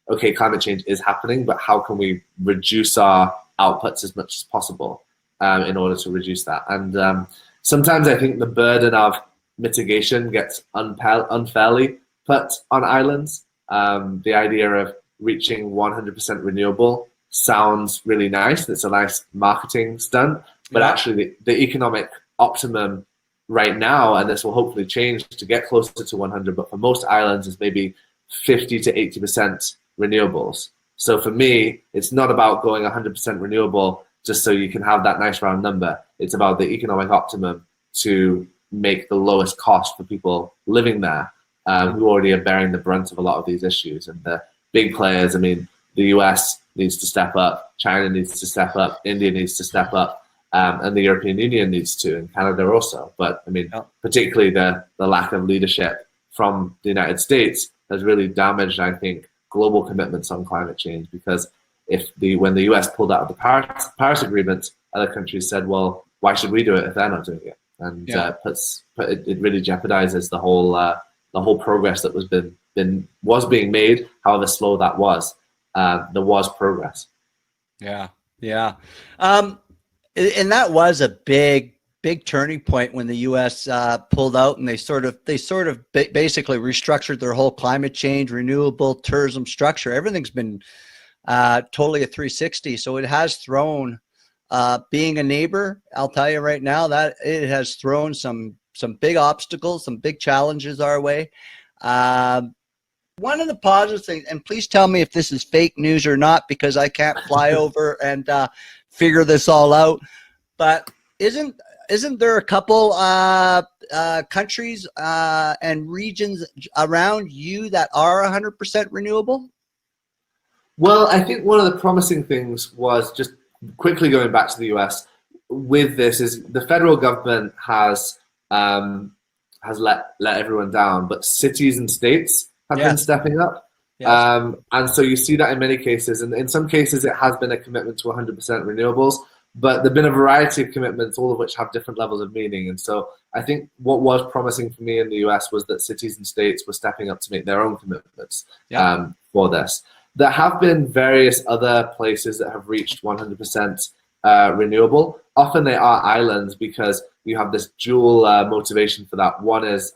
Speaker 3: Okay, climate change is happening, but how can we reduce our outputs as much as possible in order to reduce that? And sometimes I think the burden of mitigation gets unfairly put on islands. The idea of reaching 100% renewable sounds really nice. It's a nice marketing stunt, but actually the economic optimum right now, and this will hopefully change to get closer to 100, but for most islands is maybe 50 to 80% renewables. So for me, it's not about going 100% renewable just so you can have that nice round number. It's about the economic optimum to make the lowest cost for people living there, who already are bearing the brunt of a lot of these issues. And the big players, I mean, the US needs to step up, China needs to step up, India needs to step up, and the European Union needs to, and Canada also. But I mean, particularly the lack of leadership from the United States has really damaged, I think, global commitments on climate change, because when the US pulled out of the Paris Agreement, other countries said, well, why should we do it if they're not doing it? And it really jeopardizes the whole progress that was being made, however slow that was. There was progress.
Speaker 1: And that was a big turning point when the U.S. pulled out, and they sort of basically restructured their whole climate change, renewable tourism structure. Everything's been totally a 360. So it has thrown, being a neighbor, I'll tell you right now, that it has thrown some big obstacles, some big challenges our way. One of the positive things, and please tell me if this is fake news or not, because I can't fly over and figure this all out, but isn't there a couple countries and regions around you that are 100% renewable?
Speaker 3: Well, I think one of the promising things was, just quickly going back to the US with this, is the federal government has let everyone down, but cities and states have been stepping up. And so you see that in many cases, and in some cases it has been a commitment to 100% renewables, but there've been a variety of commitments, all of which have different levels of meaning. And so I think what was promising for me in the US was that cities and states were stepping up to make their own commitments for this. There have been various other places that have reached 100% renewable. Often they are islands, because you have this dual motivation for that. One is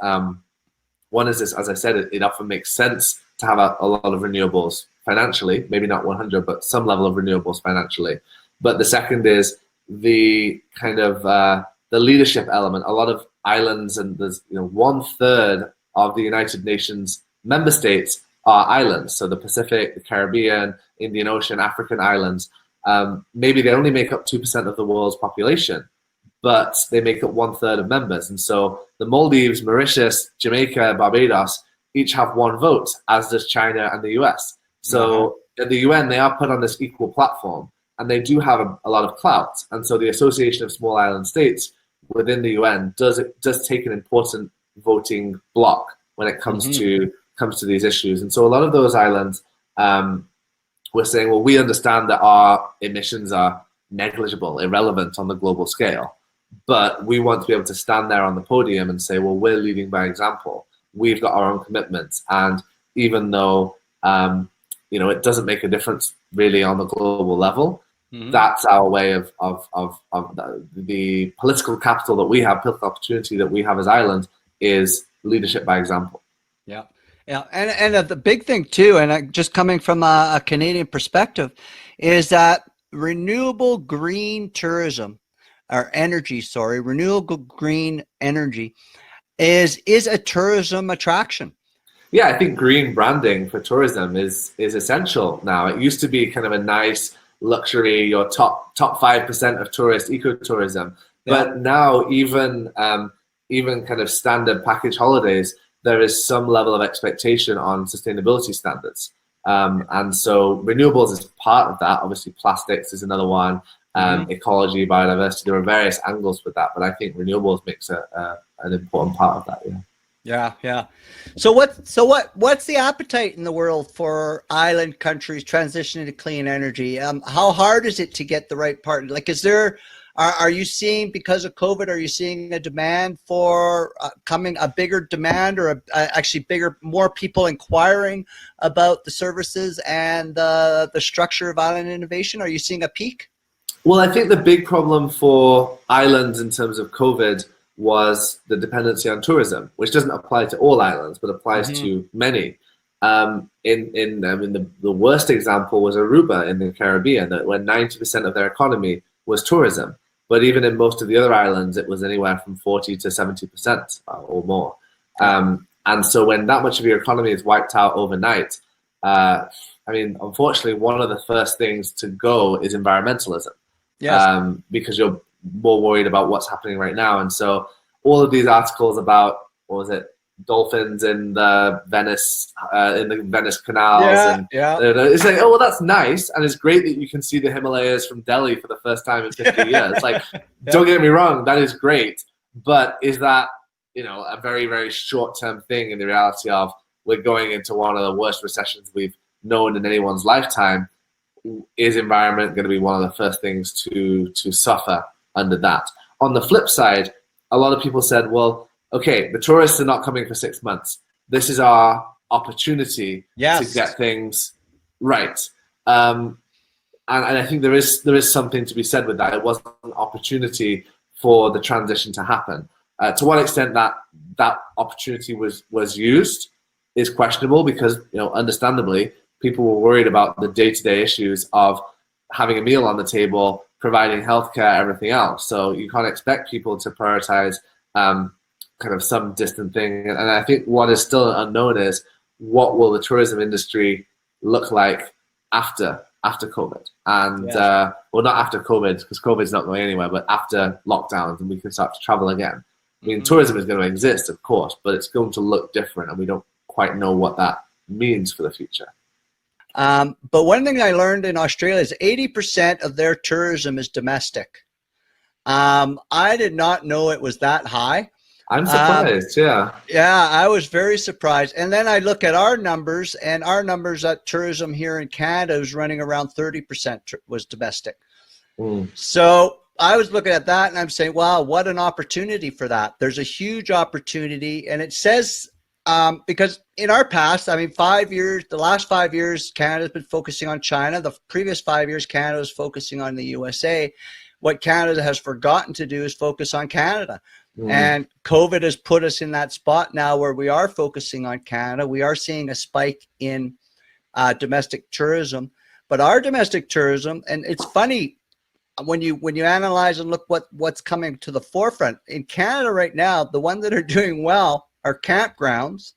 Speaker 3: this, as I said, it often makes sense to have a lot of renewables financially, maybe not 100, but some level of renewables financially. But the second is the kind of the leadership element. A lot of islands, and there's 1/3 of the United Nations member states are islands. So the Pacific, the Caribbean, Indian Ocean, African islands. Maybe they only make up 2% of the world's population, but they make up 1/3 of members. And so the Maldives, Mauritius, Jamaica, Barbados each have one vote, as does China and the US. So at the UN, they are put on this equal platform, and they do have a lot of clout. And so the Association of Small Island States within the UN does take an important voting block when it comes to these issues. And so a lot of those islands were saying, well, we understand that our emissions are negligible, irrelevant on the global scale, but we want to be able to stand there on the podium and say, well, we're leading by example. We've got our own commitments, and even though it doesn't make a difference really on the global level, that's our way of the political capital that we have, political opportunity that we have as islands, is leadership by example.
Speaker 1: Yeah. Yeah, and the big thing too, and just coming from a Canadian perspective, is that renewable green tourism, or energy, sorry, renewable green energy is a tourism attraction.
Speaker 3: Yeah, I think green branding for tourism is essential now. It used to be kind of a nice luxury, your top 5% of tourist ecotourism, but now even kind of standard package holidays, there is some level of expectation on sustainability standards. And so renewables is part of that. Obviously, plastics is another one, ecology, biodiversity. There are various angles with that, but I think renewables makes an important part of that.
Speaker 1: Yeah. So what's the appetite in the world for island countries transitioning to clean energy? How hard is it to get the right partner? Like, are you seeing, because of COVID, are you seeing a demand for a bigger demand, or actually more people inquiring about the services and the structure of island innovation? Are you seeing a peak?
Speaker 3: Well, I think the big problem for islands in terms of COVID was the dependency on tourism, which doesn't apply to all islands, but applies to many. The worst example was Aruba in the Caribbean, where 90% of their economy was tourism. But even in most of the other islands, it was anywhere from 40 to 70% or more. And so when that much of your economy is wiped out overnight, unfortunately, one of the first things to go is environmentalism. Yes. Because you're more worried about what's happening right now. And so all of these articles about, dolphins in the Venice canals, it's like, oh, well, that's nice, and it's great that you can see the Himalayas from Delhi for the first time in 50 years. Like, don't get me wrong, that is great, but is that a very, very short-term thing in the reality of we're going into one of the worst recessions we've known in anyone's lifetime? Is environment going to be one of the first things to suffer under that? On the flip side, a lot of people said, well, okay, the tourists are not coming for 6 months. This is our opportunity to get things right. And I think there is something to be said with that. It was an opportunity for the transition to happen. To what extent that opportunity was used is questionable, because understandably, people were worried about the day-to-day issues of having a meal on the table, providing healthcare, everything else. So you can't expect people to prioritize kind of some distant thing. And I think what is still unknown is, what will the tourism industry look like after COVID? And well, not after COVID, because COVID's not going anywhere, but after lockdowns and we can start to travel again. I mean, tourism is going to exist, of course, but it's going to look different, and we don't quite know what that means for the future.
Speaker 1: But one thing I learned in Australia is 80% of their tourism is domestic. I did not know it was that high.
Speaker 3: I'm surprised, yeah.
Speaker 1: Yeah, I was very surprised. And then I look at our numbers, and our numbers at tourism here in Canada is running around 30% was domestic. So I was looking at that, and I'm saying, wow, what an opportunity for that. There's a huge opportunity. And it says, because in our past, I mean, the last 5 years, Canada's been focusing on China. The previous 5 years, Canada was focusing on the USA. What Canada has forgotten to do is focus on Canada. And COVID has put us in that spot now where we are focusing on Canada. We are seeing a spike in domestic tourism, but our domestic tourism, and it's funny when you analyze and look what's coming to the forefront in Canada right now, the ones that are doing well are campgrounds,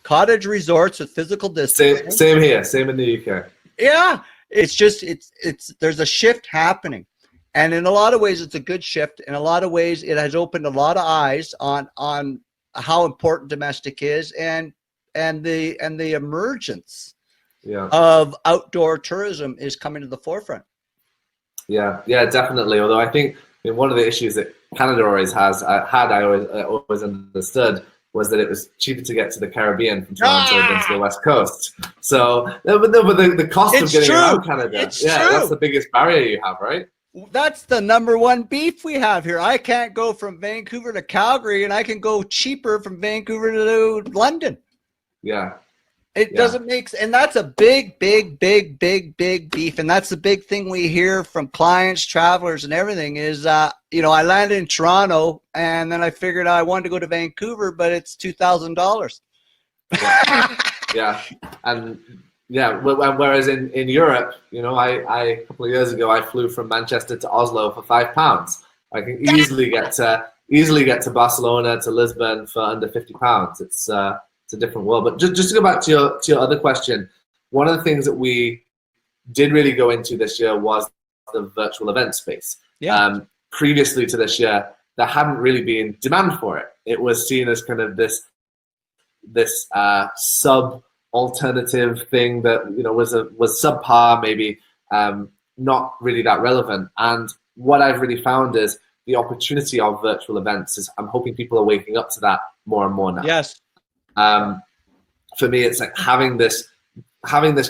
Speaker 1: cottage resorts with physical distancing.
Speaker 3: Same here, same in the UK.
Speaker 1: Yeah, it's just there's a shift happening. And in a lot of ways, it's a good shift. In a lot of ways, it has opened a lot of eyes on how important domestic is, and the emergence of outdoor tourism is coming to the forefront.
Speaker 3: Yeah, definitely. Although I think one of the issues that Canada always has, I always understood, was that it was cheaper to get to the Caribbean from Toronto than to the West Coast. So, but the cost of getting around Canada, that's the biggest barrier you have, right?
Speaker 1: That's the number one beef we have here. I can't go from Vancouver to Calgary, and I can go cheaper from Vancouver to London.
Speaker 3: Yeah.
Speaker 1: It doesn't make sense. And that's a big beef. And that's the big thing we hear from clients, travelers, and everything is, I landed in Toronto, and then I figured I wanted to go to Vancouver, but it's $2,000.
Speaker 3: Yeah. And whereas in Europe, I a couple of years ago, I flew from Manchester to Oslo for £5. I can easily get to Barcelona, to Lisbon for under £50. It's a different world. But just to go back to your other question, one of the things that we did really go into this year was the virtual event space. Previously to this year, there hadn't really been demand for it. It was seen as kind of this sub alternative thing that was subpar, maybe not really that relevant. And what I've really found is the opportunity of virtual events is, I'm hoping people are waking up to that more and more now.
Speaker 1: Yes.
Speaker 3: For me, it's like having this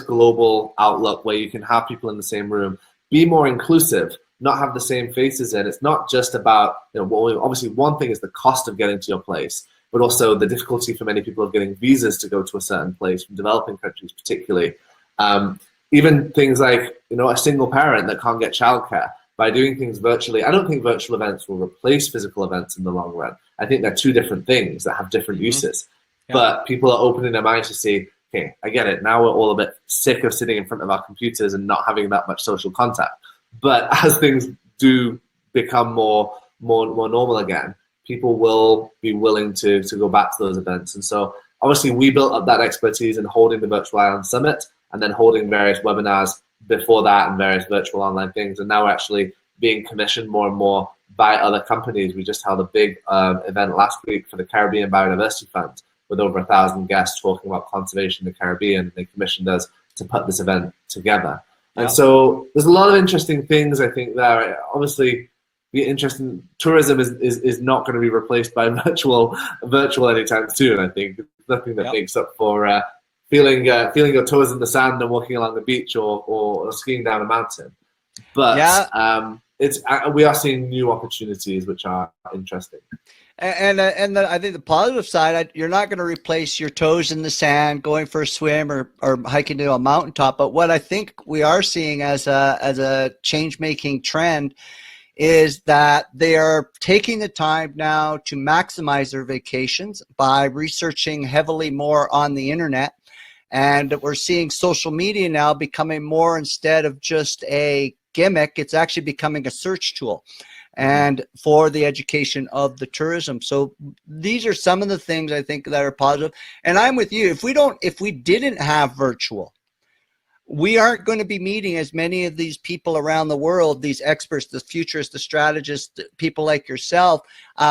Speaker 3: global outlook where you can have people in the same room, be more inclusive, not have the same faces in. It's not just about, obviously one thing is the cost of getting to your place, but also the difficulty for many people of getting visas to go to a certain place, from developing countries particularly. Even things like, a single parent that can't get childcare. By doing things virtually, I don't think virtual events will replace physical events in the long run. I think they're two different things that have different uses. Yeah. But people are opening their minds to see, okay, I get it. Now we're all a bit sick of sitting in front of our computers and not having that much social contact. But as things do become more normal again, people will be willing to go back to those events. And so obviously we built up that expertise in holding the Virtual Island Summit and then holding various webinars before that and various virtual online things. And now we're actually being commissioned more and more by other companies. We just held a big event last week for the Caribbean Biodiversity Fund with over 1,000 guests talking about conservation in the Caribbean. They commissioned us to put this event together. And so there's a lot of interesting things, I think, there. Obviously, the interesting tourism is not going to be replaced by virtual anytime soon. I think it's nothing that makes up for feeling your toes in the sand and walking along the beach or skiing down a mountain. But we are seeing new opportunities which are interesting.
Speaker 1: And I think the positive side, you're not going to replace your toes in the sand, going for a swim or hiking to a mountaintop. But what I think we are seeing as a change-making trend is that they are taking the time now to maximize their vacations by researching heavily more on the internet. And we're seeing social media now becoming more, instead of just a gimmick, it's actually becoming a search tool and for the education of the tourism. So these are some of the things I think that are positive. And I'm with you. If we didn't have virtual, we aren't going to be meeting as many of these people around the world, these experts, the futurists, the strategists, people like yourself.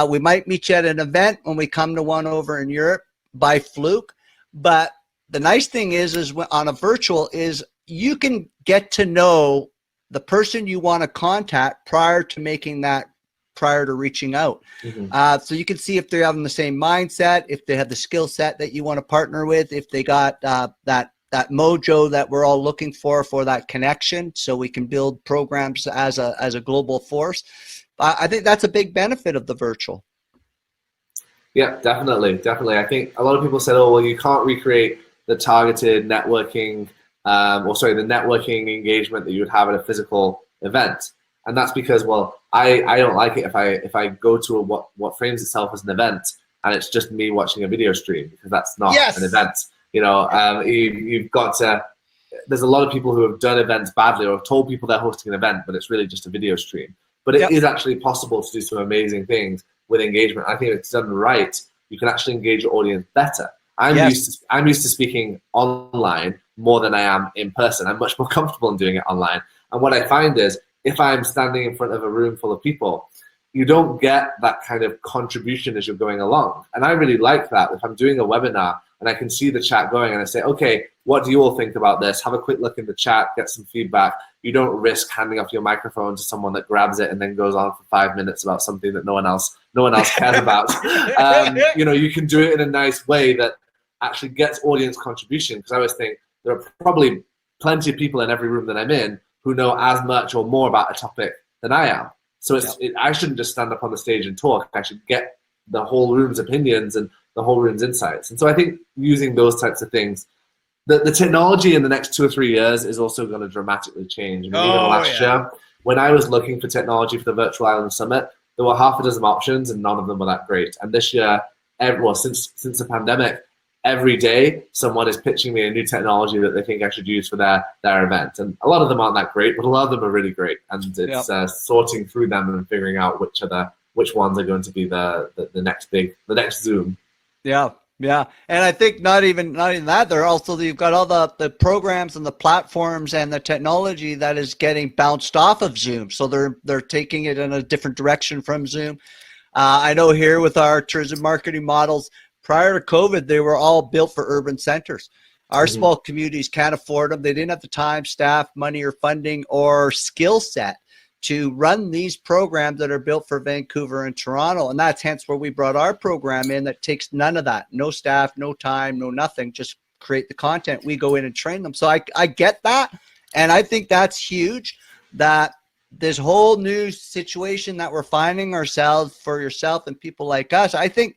Speaker 1: We might meet you at an event when we come to one over in Europe by fluke. But the nice thing is on a virtual is you can get to know the person you want to contact prior to reaching out. So you can see if they're having the same mindset, if they have the skill set that you want to partner with, if they got that mojo that we're all looking for that connection, so we can build programs as a global force. I think that's a big benefit of the virtual.
Speaker 3: Yeah, definitely. I think a lot of people said, oh, well, you can't recreate the targeted networking, the networking engagement that you would have at a physical event. And that's because, well, I don't like it if I go to what frames itself as an event and it's just me watching a video stream, because that's not an event. You've got to, there's a lot of people who have done events badly or have told people they're hosting an event, but it's really just a video stream. But it is actually possible to do some amazing things with engagement. I think if it's done right, you can actually engage your audience better. I'm used to speaking online more than I am in person. I'm much more comfortable in doing it online. And what I find is, if I'm standing in front of a room full of people, you don't get that kind of contribution as you're going along. And I really like that. If I'm doing a webinar and I can see the chat going and I say, okay, what do you all think about this? Have a quick look in the chat, get some feedback. You don't risk handing off your microphone to someone that grabs it and then goes on for 5 minutes about something that no one else cares about. You can do it in a nice way that actually gets audience contribution, because I always think there are probably plenty of people in every room that I'm in who know as much or more about a topic than I am. So I shouldn't just stand up on the stage and talk. I should get the whole room's opinions and the whole room's insights. And so I think using those types of things, the technology in the next 2 or 3 years is also going to dramatically change. Even last year, when I was looking for technology for the Virtual Island Summit, there were half a dozen options and none of them were that great. And this year, since the pandemic, every day someone is pitching me a new technology that they think I should use for their event. And a lot of them aren't that great, but a lot of them are really great. And it's sorting through them and figuring out which ones are going to be the next Zoom.
Speaker 1: Yeah, and I think not even that. You've got all the programs and the platforms and the technology that is getting bounced off of Zoom. So they're taking it in a different direction from Zoom. I know here with our tourism marketing models, prior to COVID, they were all built for urban centers. Our small communities can't afford them. They didn't have the time, staff, money, or funding or skill set to run these programs that are built for Vancouver and Toronto. And that's hence where we brought our program in that takes none of that. No staff, no time, no nothing. Just create the content. We go in and train them. So I get that. And I think that's huge, that this whole new situation that we're finding ourselves, for yourself and people like us, I think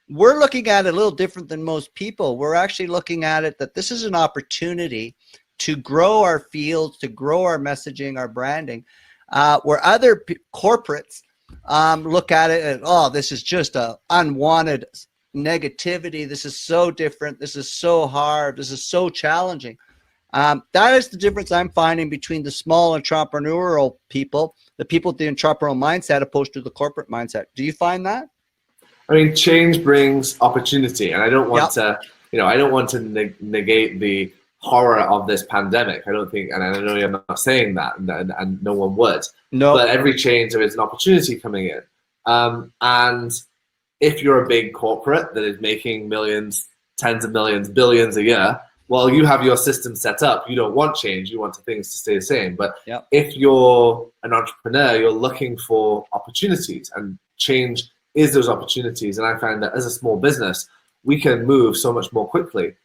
Speaker 1: we're looking at it a little different than most people. We're actually looking at it that this is an opportunity to grow our fields, to grow our messaging, our branding, where other corporates look at it and, oh, this is just a unwanted negativity. This is so different. This is so hard. This is so challenging. That is the difference I'm finding between the small entrepreneurial people, the people with the entrepreneurial mindset opposed to the corporate mindset. Do you find that?
Speaker 3: I mean, change brings opportunity, and I don't want to negate the horror of this pandemic. I don't think, and I know you're not saying that, and no one would. No. But every change, there is an opportunity coming in. And if you're a big corporate that is making millions, tens of millions, billions a year, well, you have your system set up. You don't want change. You want things to stay the same. But if you're an entrepreneur, you're looking for opportunities, and change is those opportunities. And I find that as a small business, we can move so much more quickly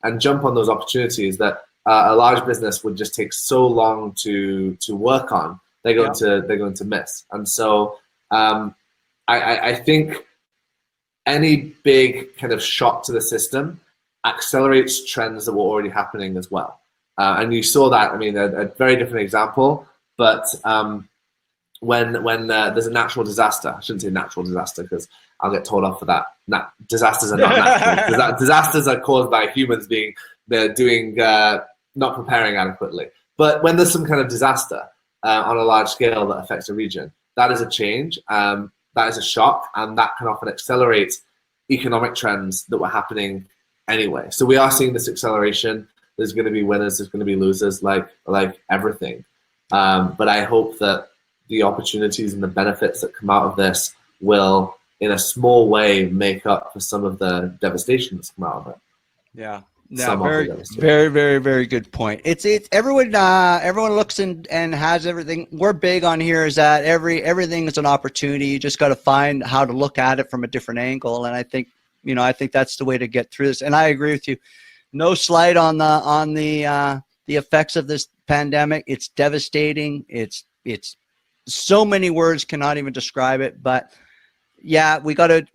Speaker 3: and jump on those opportunities that a large business would just take so long to work on. They're going to miss. And so I think any big kind of shock to the system accelerates trends that were already happening as well. And you saw that. I mean, a very different example, but when there's a natural disaster, I shouldn't say natural disaster because I'll get told off for that. Disasters are not natural. Disasters are caused by humans not preparing adequately. But when there's some kind of disaster on a large scale that affects a region, that is a change, that is a shock, and that can often accelerate economic trends that were happening anyway. So we are seeing this acceleration. There's going to be winners, there's going to be losers, like everything. But I hope that the opportunities and the benefits that come out of this will, in a small way, make up for some of the devastation that's come out of it. Yeah, very, very, very, very good point. It's everyone looks and has everything. We're big on here is that everything is an opportunity. You just got to find how to look at it from a different angle. And I think that's the way to get through this. And I agree with you. No slight on the effects of this pandemic. It's devastating. It's so many words cannot even describe it. But yeah, we gotta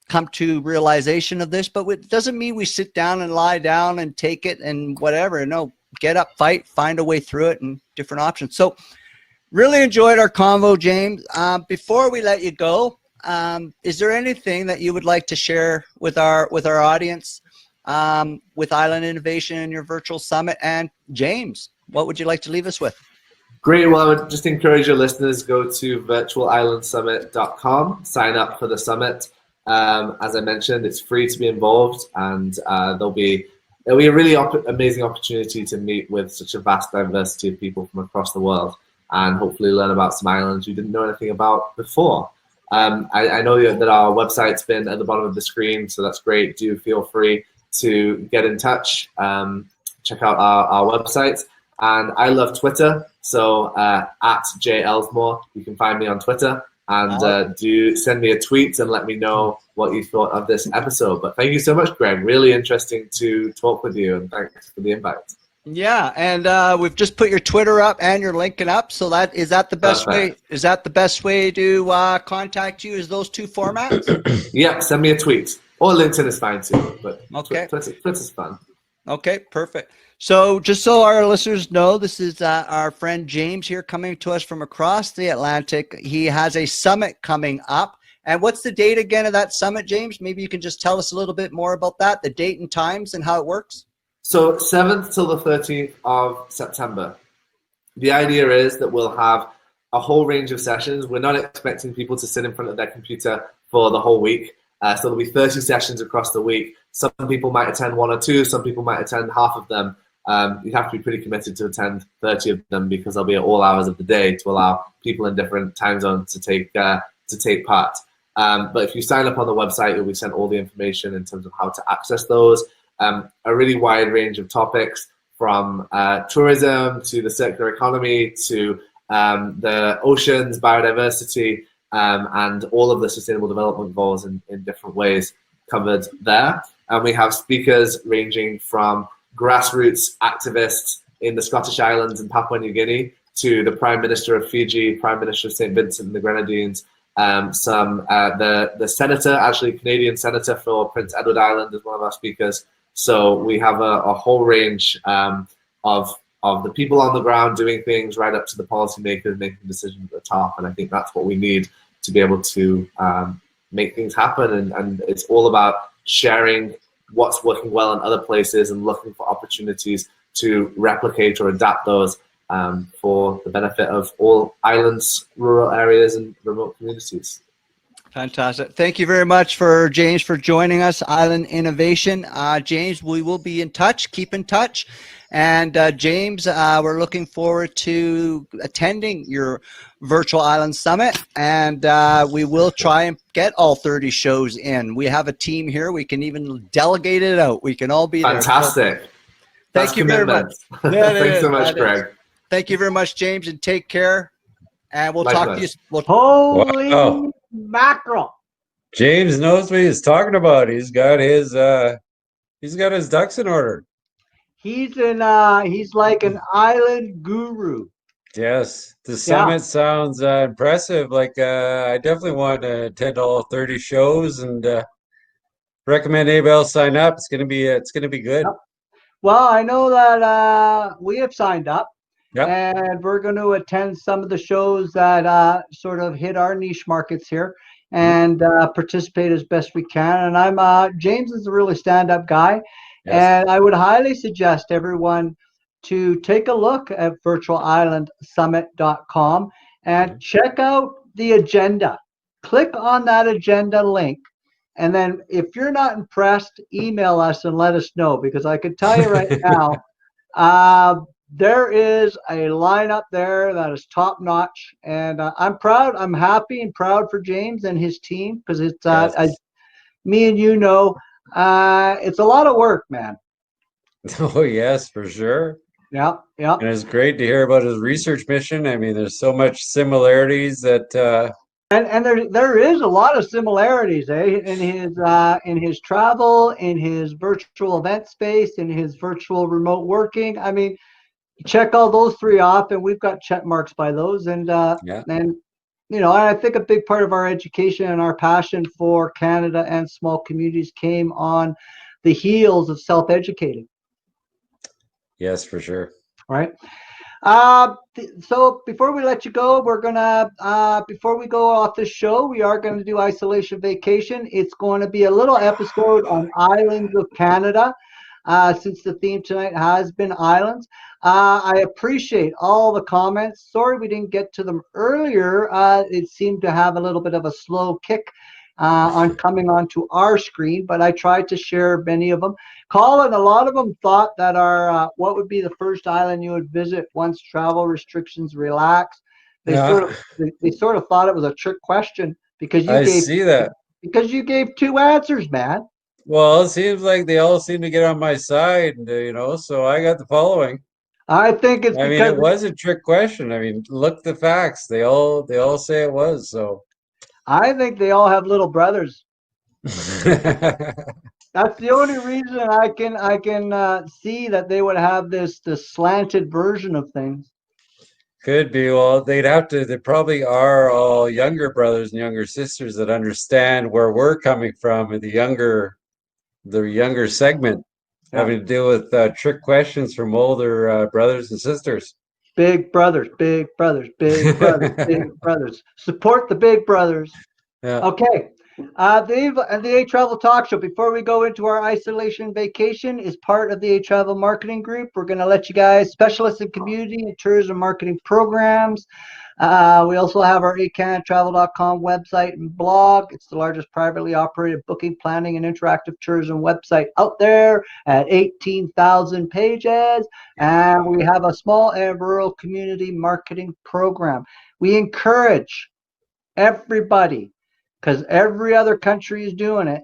Speaker 3: come to realization of this. But it doesn't mean we sit down and lie down and take it and whatever. No, get up, fight, find a way through it, and different options. So, really enjoyed our convo, James. Before we let you go, is there anything that you would like to share with our audience with Island Innovation and your virtual summit? And James, what would you like to leave us with? Great. Well, I would just encourage your listeners, go to virtualislandsummit.com, sign up for the summit. As I mentioned, it's free to be involved, and there'll be a really amazing opportunity to meet with such a vast diversity of people from across the world, and hopefully learn about some islands you didn't know anything about before. I know that our website's been at the bottom of the screen, so that's great. Do feel free to get in touch, check out our website. And I love Twitter, so at J Ellsmoor, you can find me on Twitter. And do send me a tweet and let me know what you thought of this episode. But thank you so much, Greg. Really interesting to talk with you, and thanks for the invite.
Speaker 1: Yeah, and we've just put your Twitter up and your LinkedIn up. So is that the best way? Is that the best way to contact you? Is those two formats?
Speaker 3: Yeah, send me a tweet, or LinkedIn is fine too. But
Speaker 1: okay,
Speaker 3: Twitter's fun.
Speaker 1: Okay, perfect. So just so our listeners know, this is our friend James here coming to us from across the Atlantic. He has a summit coming up. And what's the date again of that summit, James? Maybe you can just tell us a little bit more about that, the date and times and how it works.
Speaker 3: So 7th till the 13th of September. The idea is that we'll have a whole range of sessions. We're not expecting people to sit in front of their computer for the whole week. So there'll be 30 sessions across the week. Some people might attend one or two. Some people might attend half of them. You have to be pretty committed to attend 30 of them because they'll be at all hours of the day to allow people in different time zones to take part. But if you sign up on the website, you'll be sent all the information in terms of how to access those. A really wide range of topics from tourism to the circular economy to the oceans, biodiversity, and all of the sustainable development goals in different ways covered there. And we have speakers ranging from grassroots activists in the Scottish Islands and Papua New Guinea to the Prime Minister of Fiji, Prime Minister of St. Vincent and the Grenadines, the senator, actually Canadian senator for Prince Edward Island is one of our speakers. So we have a whole range of the people on the ground doing things right up to the policymakers making decisions at the top. And I think that's what we need to be able to make things happen. And it's all about sharing what's working well in other places and looking for opportunities to replicate or adapt those for the benefit of all islands, rural areas, and remote communities.
Speaker 1: Fantastic. Thank you very much for James for joining us, Island Innovation. James, we will be in touch. Keep in touch. And James, we're looking forward to attending your virtual island summit, and we will try and get all 30 shows in. We have a team here. We can even delegate it out. We can all be there.
Speaker 3: Fantastic.
Speaker 1: So, thank you very much.
Speaker 3: Thanks so much, Greg.
Speaker 1: Thank you very much, James, and take care. And we'll talk to you.
Speaker 2: Holy
Speaker 1: mackerel!
Speaker 2: James knows what he's talking about. He's got his ducks in order.
Speaker 1: He's like an island guru.
Speaker 2: Yes, the summit sounds impressive. Like I definitely want to attend all 30 shows and recommend anybody else sign up. It's gonna be good.
Speaker 1: Yep. Well, I know that we have signed up.
Speaker 2: Yep.
Speaker 1: And we're going to attend some of the shows that sort of hit our niche markets here and participate as best we can. And James is a really stand-up guy. Yes. And I would highly suggest everyone to take a look at virtualislandsummit.com and check out the agenda. Click on that agenda link. And then if you're not impressed, email us and let us know, because I can tell you right now, there is a lineup there that is top notch, and I'm proud. I'm happy and proud for James and his team, because it's as me and you know, it's a lot of work, man.
Speaker 2: Oh yes, for sure.
Speaker 1: Yeah.
Speaker 2: And it's great to hear about his research mission. I mean, there's so much similarities that.
Speaker 1: And there is a lot of similarities, in his travel, in his virtual event space, in his virtual remote working. I mean, check all those three off, and we've got check marks by those. And you know, I think a big part of our education and our passion for Canada and small communities came on the heels of self-educating.
Speaker 2: Yes, for sure.
Speaker 1: All right. So before we let you go, we're gonna before we go off the show, we are going to do isolation vacation. It's going to be a little episode on islands of Canada, since the theme tonight has been islands. I appreciate all the comments. Sorry we didn't get to them earlier. It seemed to have a little bit of a slow kick on coming onto our screen, but I tried to share many of them. Colin, a lot of them thought that what would be the first island you would visit once travel restrictions relax. They sort of thought it was a trick question because you gave two answers, man.
Speaker 2: Well, it seems like they all seem to get on my side, so I got the following.
Speaker 1: I think it's
Speaker 2: I mean,
Speaker 1: because
Speaker 2: it was a trick question. I mean, look the facts. They all say it was, so.
Speaker 1: I think they all have little brothers. That's the only reason I can see that they would have this slanted version of things.
Speaker 2: Could be. Well, they probably are all younger brothers and younger sisters that understand where we're coming from in the younger segment,
Speaker 1: Yeah.
Speaker 2: having to deal with trick questions from older brothers and sisters.
Speaker 1: Big brothers, big brothers, big brothers, big brothers. Support the big brothers.
Speaker 2: Yeah.
Speaker 1: Okay. The A Travel Talk Show, before we go into our isolation vacation, is part of the A Travel Marketing Group. We're going to let you guys, specialists in community and tourism marketing programs. We also have our ehCanadaTravel.com website and blog. It's the largest privately operated booking, planning, and interactive tourism website out there at 18,000 pages. And we have a small and rural community marketing program. We encourage everybody, because every other country is doing it.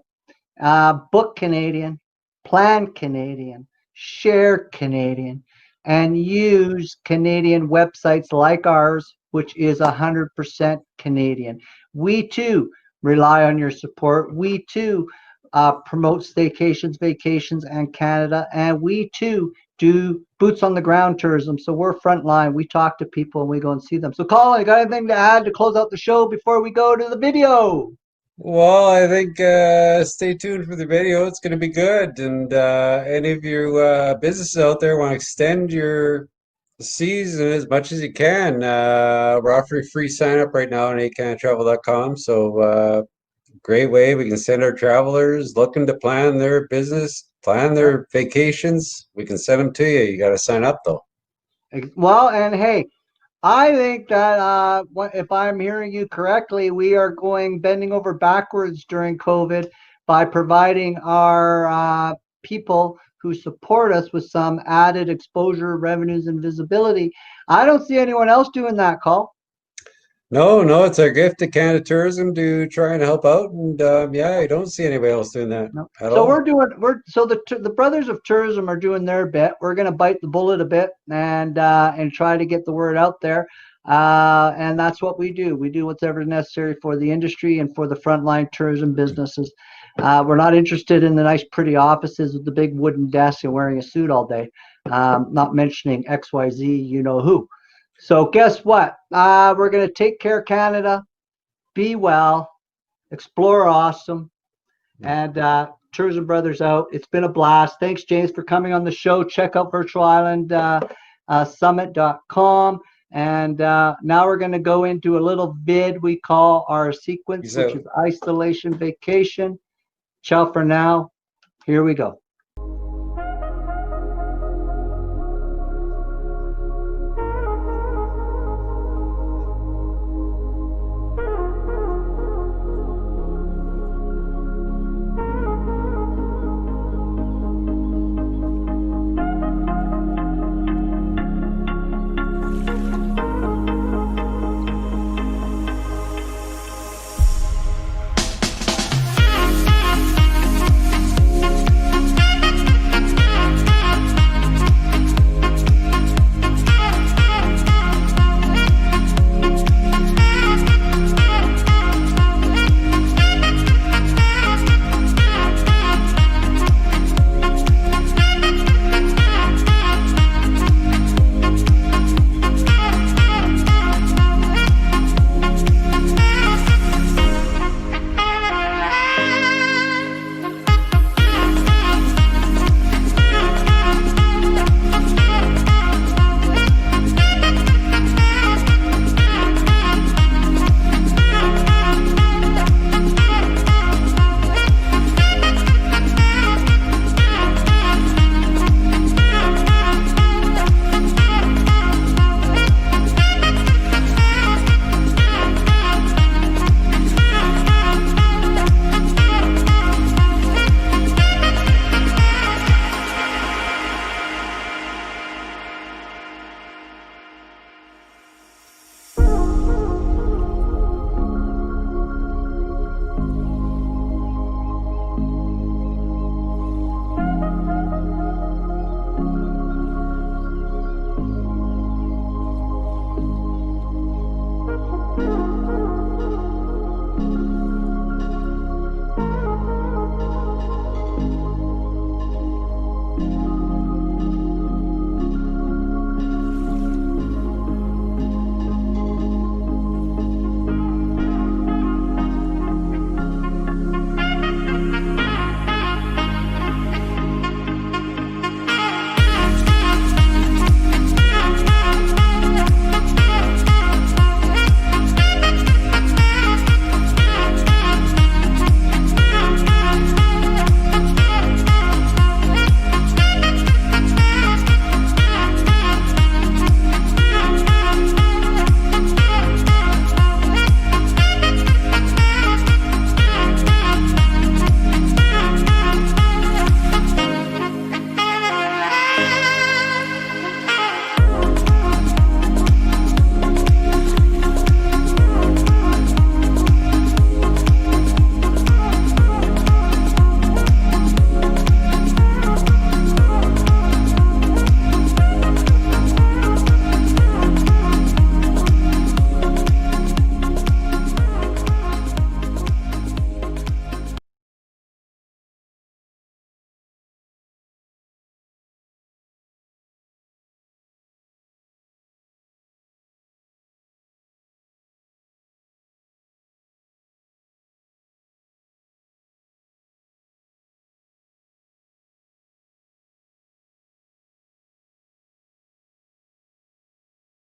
Speaker 1: Book Canadian, plan Canadian, share Canadian, and use Canadian websites like ours, which is 100% Canadian. We too rely on your support. We too promote staycations, vacations, and Canada, and we too do boots on the ground tourism. So we're frontline. We talk to people and we go and see them. So Colin, you got anything to add to close out the show before we go to the video?
Speaker 2: Well, I think stay tuned for the video. It's going to be good. And any of you businesses out there want to extend your season as much as you can, we're offering free sign up right now on ehCanadaTravel.com. So great way we can send our travelers looking to plan their business, plan their vacations. We can send them to you. You got to sign up though.
Speaker 1: Well, and hey, I think that if I'm hearing you correctly, we are bending over backwards during COVID by providing our people who support us with some added exposure, revenues, and visibility. I don't see anyone else doing that, Call.
Speaker 2: No, no, it's our gift to Canada Tourism to try and help out. And yeah, I don't see anybody else doing that
Speaker 1: No.
Speaker 2: at
Speaker 1: So
Speaker 2: all.
Speaker 1: the brothers of tourism are doing their bit. We're going to bite the bullet a bit and try to get the word out there. And that's what we do. We do whatever necessary for the industry and for the frontline tourism businesses. We're not interested in the nice, pretty offices with the big wooden desks and wearing a suit all day. Not mentioning XYZ, you know who. So guess what? We're going to take care of Canada, be well, explore awesome, and Tourism Brothers out. It's been a blast. Thanks, James, for coming on the show. Check out virtualislandsummit.com. And now we're going to go into a little vid we call our sequence,
Speaker 2: Peace
Speaker 1: which
Speaker 2: out.
Speaker 1: is isolation vacation. Ciao for now. Here we go.